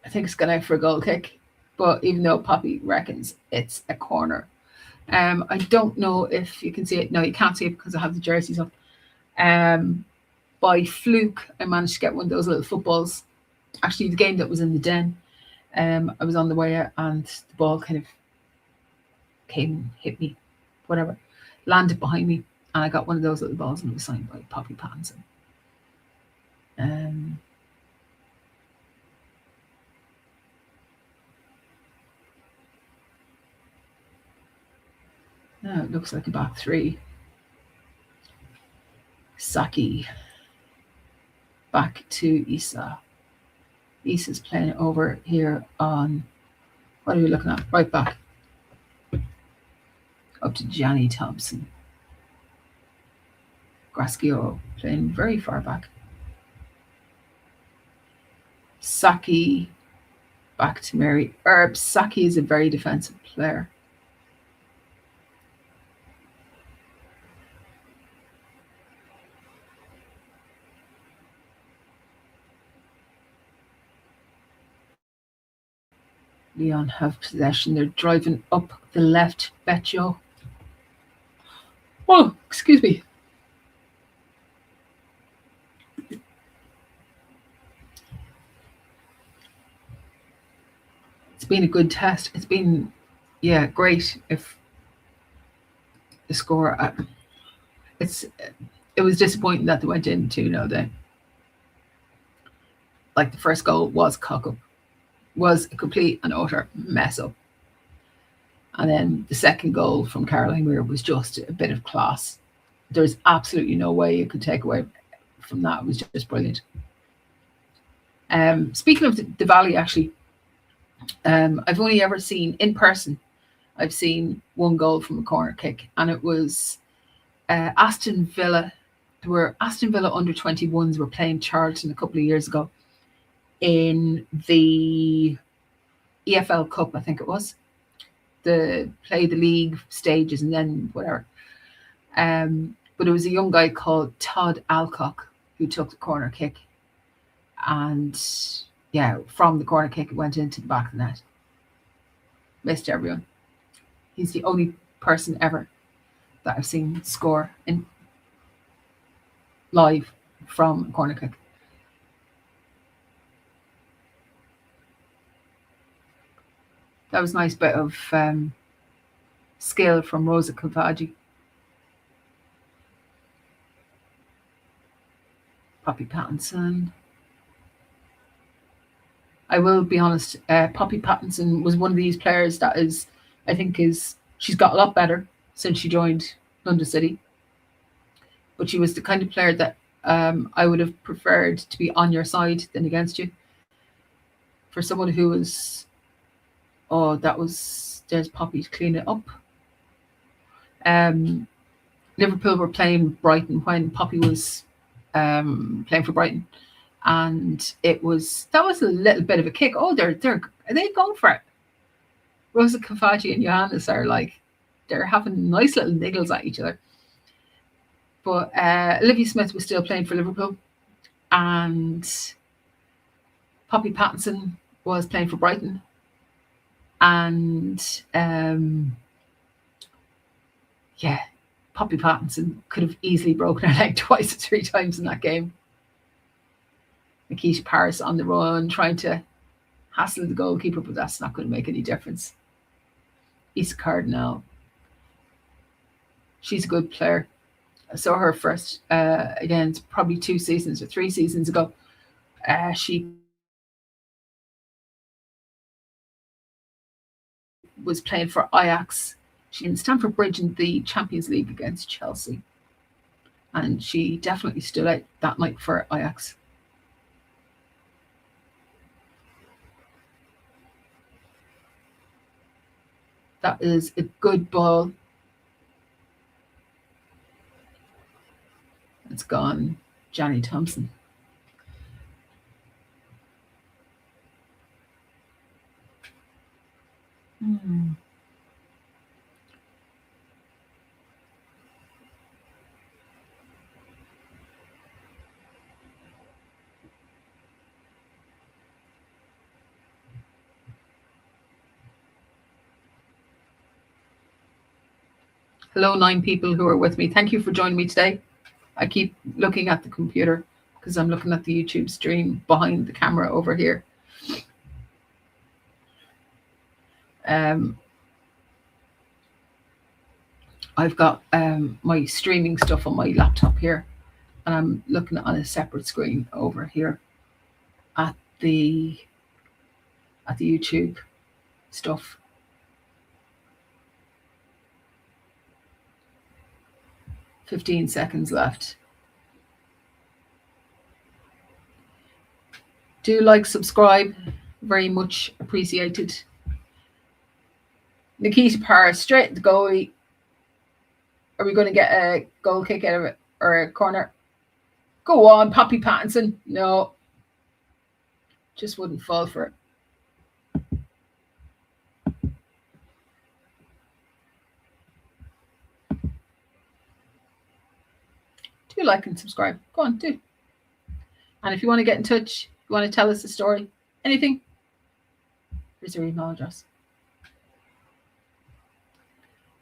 I think it's gone out for a goal kick. But even though Poppy reckons it's a corner. I don't know if you can see it. No, you can't see it because I have the jerseys up. By fluke, I managed to get one of those little footballs. Actually, the game that was in the den, I was on the way out and the ball kind of came, hit me, whatever, landed behind me. And I got one of those little balls and it was signed by Poppy Pattinson. Now it looks like a back three. Saki back to Issa. Issa's playing it over here on, what are we looking at? Right back. Up to Gianni Thompson. Grasciolo playing very far back. Saki back to Mary Earp. Saki is a very defensive player. Lyon have possession. They're driving up the left. Beccio. Oh, excuse me. It's been a good test. It's been, great. If the score, it was disappointing that they went in 2-0 then. Like the first goal was cock up. Was a complete and utter mess up. And then the second goal from Caroline Weir was just a bit of class. There's absolutely no way you could take away from that. It was just brilliant. Speaking of the Valley, actually, I've only ever seen in person, I've seen one goal from a corner kick, and it was Aston Villa. Aston Villa under-21s were playing Charlton a couple of years ago in the EFL Cup, I think it was. Play the league stages and then whatever. But it was a young guy called Todd Alcock who took the corner kick. And from the corner kick, it went into the back of the net. Missed everyone. He's the only person ever that I've seen score in live from a corner kick. That was a nice bit of skill from Rosa Cavaggi. Poppy Pattinson. I will be honest, Poppy Pattinson was one of these players that she's got a lot better since she joined London City. But she was the kind of player that I would have preferred to be on your side than against you. For someone who was, there's Poppy to clean it up. Liverpool were playing Brighton when Poppy was playing for Brighton. And that was a little bit of a kick. Oh, are they going for it? Rosa Cavaggi and Lyonnes are they're having nice little niggles at each other. But Olivia Smith was still playing for Liverpool, and Poppy Pattinson was playing for Brighton, and Poppy Pattinson could have easily broken her leg twice or three times in that game. Nikita Paris on the run, trying to hassle the goalkeeper, but that's not going to make any difference. Isa Cardinal, she's a good player. I saw her first, again, it's probably 2 seasons or 3 seasons ago. She was playing for Ajax. She in Stamford Bridge in the Champions League against Chelsea. And she definitely stood out that night for Ajax. That is a good ball. It's gone. Johnny Thompson. Hello, 9 people who are with me. Thank you for joining me today. I keep looking at the computer because I'm looking at the YouTube stream behind the camera over here. I've got my streaming stuff on my laptop here, and I'm looking on a separate screen over here at the YouTube stuff. "15 seconds left. Do like, subscribe, very much appreciated. Nikita Paris straight at the goalie. Are we going to get a goal kick out of it or a corner? Go on, Poppy Pattinson. No, just wouldn't fall for it. Do like and subscribe. Go on, do. And if you want to get in touch, you want to tell us a story, anything, here's your email address.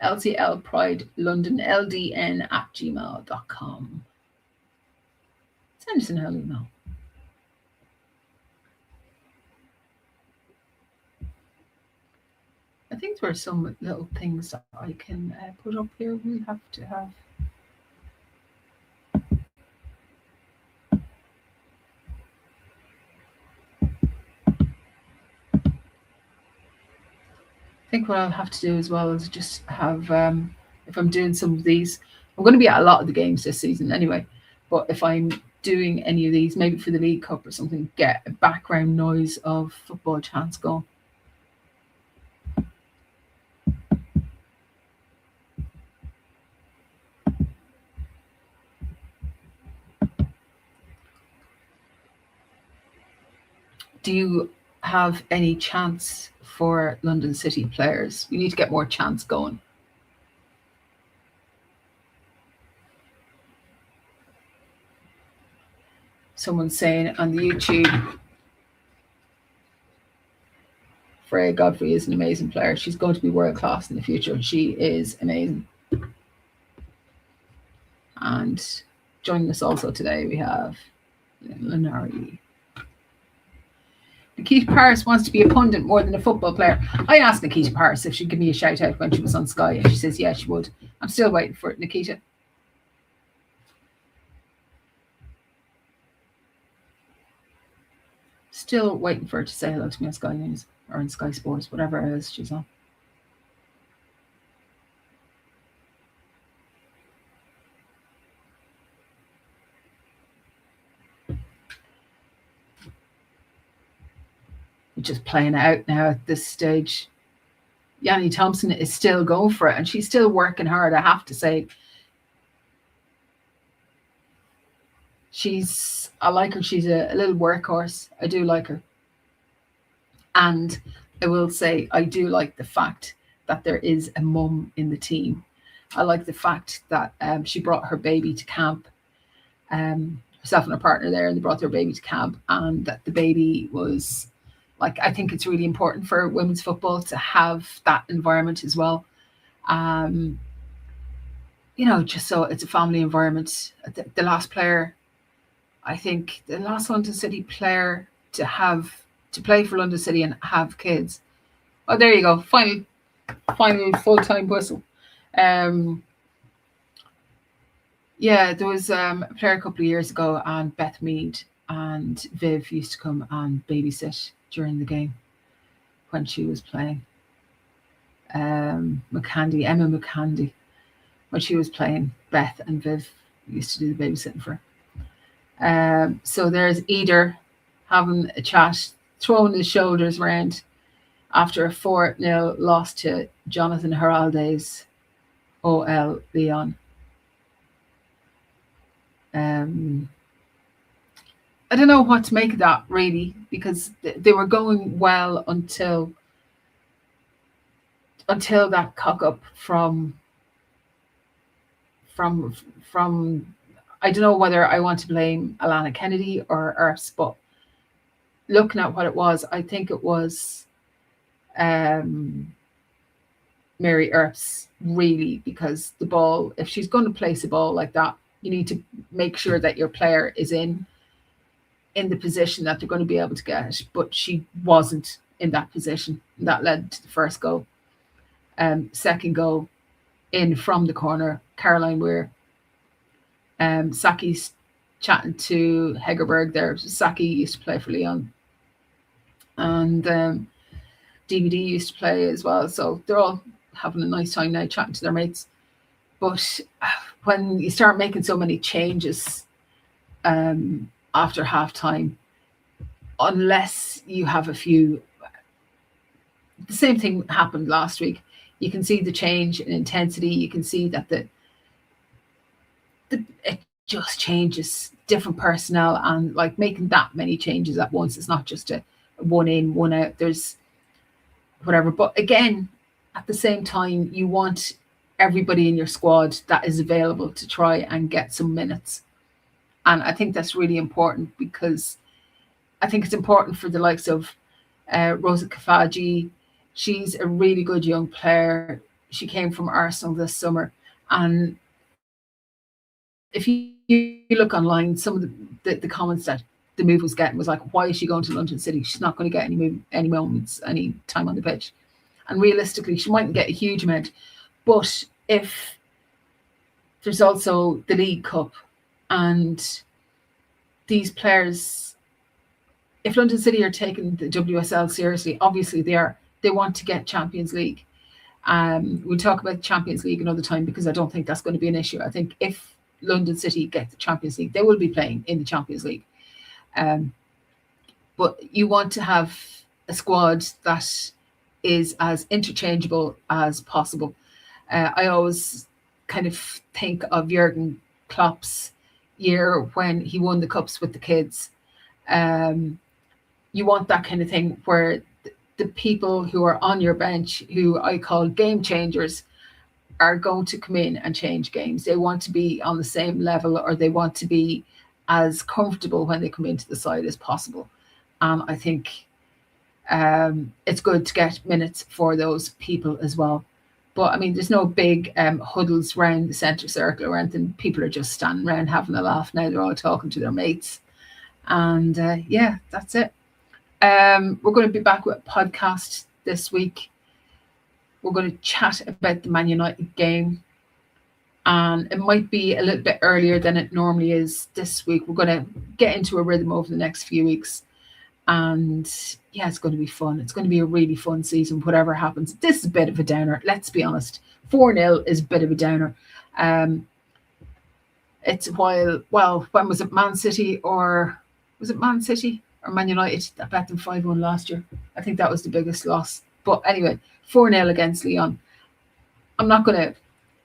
LCL Pride London LDN@gmail.com. Send us an email. I think there are some little things that I can put up here. We have to have. I think what I'll have to do as well is just have, if I'm doing some of these, I'm going to be at a lot of the games this season anyway, but if I'm doing any of these, maybe for the League Cup or something, get a background noise of football chants going. Do you have any chance for London City players? We need to get more chants going. Someone's saying on the YouTube, Freya Godfrey is an amazing player. She's going to be world class in the future. She is amazing. And joining us also today, we have Lenari. Nikita Paris wants to be a pundit more than a football player. I asked Nikita Paris if she'd give me a shout out when she was on Sky, and she says, yeah, she would. I'm still waiting for it, Nikita. Still waiting for her to say hello to me on Sky News or on Sky Sports, whatever it is she's on. Just playing out now at this stage. Yanni Thompson is still going for it, and she's still working hard, I have to say. I like her. She's a little workhorse. I do like her. And I will say, I do like the fact that there is a mum in the team. I like the fact that she brought her baby to camp, herself and her partner there, and they brought their baby to camp, and that the baby was like, I think it's really important for women's football to have that environment as well. Just so it's a family environment. The last player, I think the last London City player to play for London City and have kids. Oh, there you go. Final full-time whistle. There was a player a couple of years ago, and Beth Mead and Viv used to come and babysit during the game when she was playing. Emma McCandy, when she was playing, Beth and Viv used to do the babysitting for her. So there's Eder having a chat, throwing his shoulders around after a 4-0 loss to Jonathan Heralde's OL Lyonnes. I don't know what to make of that, really, because they were going well until that cock up from I don't know whether I want to blame Alana Kennedy or Earps, but looking at what it was, I think it was Mary Earps, really, because the ball, if she's going to place a ball like that, you need to make sure that your player is in the position that they're going to be able to get, but she wasn't in that position. That led to the first goal. Second goal, in from the corner, Caroline Weir. Saki's chatting to Hegerberg there. Saki used to play for Lyon, and DVD used to play as well. So they're all having a nice time now, chatting to their mates. But when you start making so many changes after half time, unless you have a few, the same thing happened last week. You can see the change in intensity. You can see that it just changes, different personnel, and like making that many changes at once. It's not just a one in, one out. There's whatever. But again, at the same time, you want everybody in your squad that is available to try and get some minutes. And I think that's really important, because I think it's important for the likes of Rosa Kafaji. She's a really good young player. She came from Arsenal this summer. And if you look online, some of the comments that the move was getting was like, why is she going to London City? She's not going to get any moments, any time on the pitch. And realistically, she mightn't get a huge amount. But if there's also the League Cup, and these players, if London City are taking the WSL seriously, obviously they are. They want to get Champions League. We'll talk about Champions League another time, because I don't think that's going to be an issue. I think if London City get the Champions League, they will be playing in the Champions League. But you want to have a squad that is as interchangeable as possible. I always kind of think of Jurgen Klopp's year when he won the cups with the kids. You want that kind of thing where the people who are on your bench, who I call game changers, are going to come in and change games. They want to be on the same level, or they want to be as comfortable when they come into the side as possible. And I think it's good to get minutes for those people as well. But I mean, there's no big huddles around the centre circle or anything. People are just standing around having a laugh now. They're all talking to their mates. And that's it. We're going to be back with a podcast this week. We're going to chat about the Man United game. And it might be a little bit earlier than it normally is this week. We're going to get into a rhythm over the next few weeks. And yeah, it's going to be fun. It's going to be a really fun season, whatever happens. This is a bit of a downer, let's be honest. 4-0 is a bit of a downer. It's when was it Man City or Man United that bet them 5-1 last year? I think that was the biggest loss. But anyway, 4-0 against Lyon.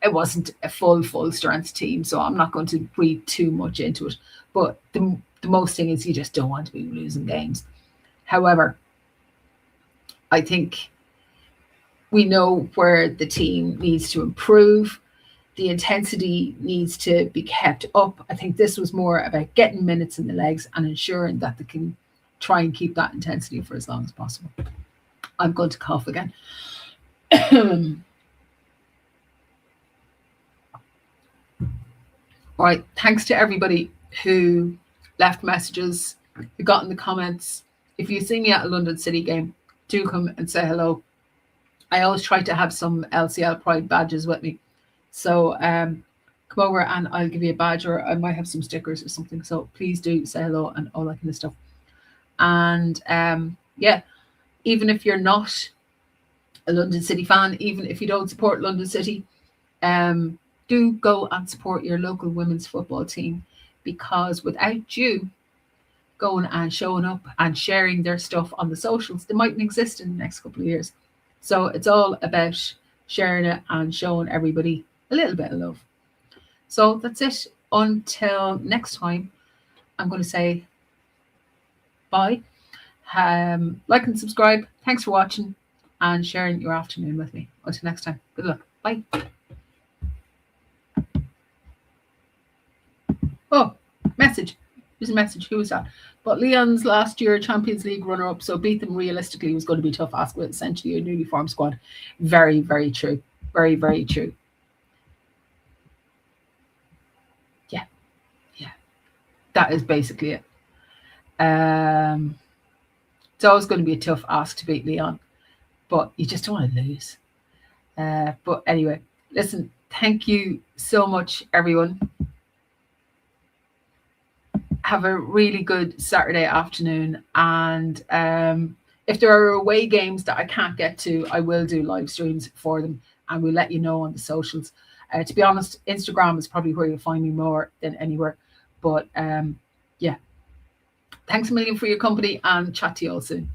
It wasn't a full strength team, so I'm not going to read too much into it. But the most thing is you just don't want to be losing games. However, I think we know where the team needs to improve. The intensity needs to be kept up. I think this was more about getting minutes in the legs and ensuring that they can try and keep that intensity for as long as possible. I'm going to cough again. All right. Thanks to everybody who left messages, who got in the comments. If you see me at a London City game, do come and say hello. I always try to have some LCL Pride badges with me. So come over and I'll give you a badge, or I might have some stickers or something. So please do say hello and all that kind of stuff. And yeah, even if you're not a London City fan, even if you don't support London City, do go and support your local women's football team, because without you going and showing up and sharing their stuff on the socials, they mightn't exist in the next couple of years. So it's all about sharing it and showing everybody a little bit of love. So that's it. Until next time, I'm going to say bye. Like and subscribe. Thanks for watching and sharing your afternoon with me. Until next time, good luck. Bye. Oh, message. Here's a message. Who was that? But Lyonnes last year Champions League runner-up, so beat them realistically was going to be a tough ask with essentially a newly formed squad. Very, very true. Very, very true. Yeah. That is basically it. It's always going to be a tough ask to beat Lyon, but you just don't want to lose. But anyway, listen, thank you so much, everyone. Have a really good Saturday afternoon. And if there are away games that I can't get to, I will do live streams for them and we'll let you know on the socials. To be honest, Instagram is probably where you'll find me more than anywhere. But yeah, thanks a million for your company and chat to you all soon.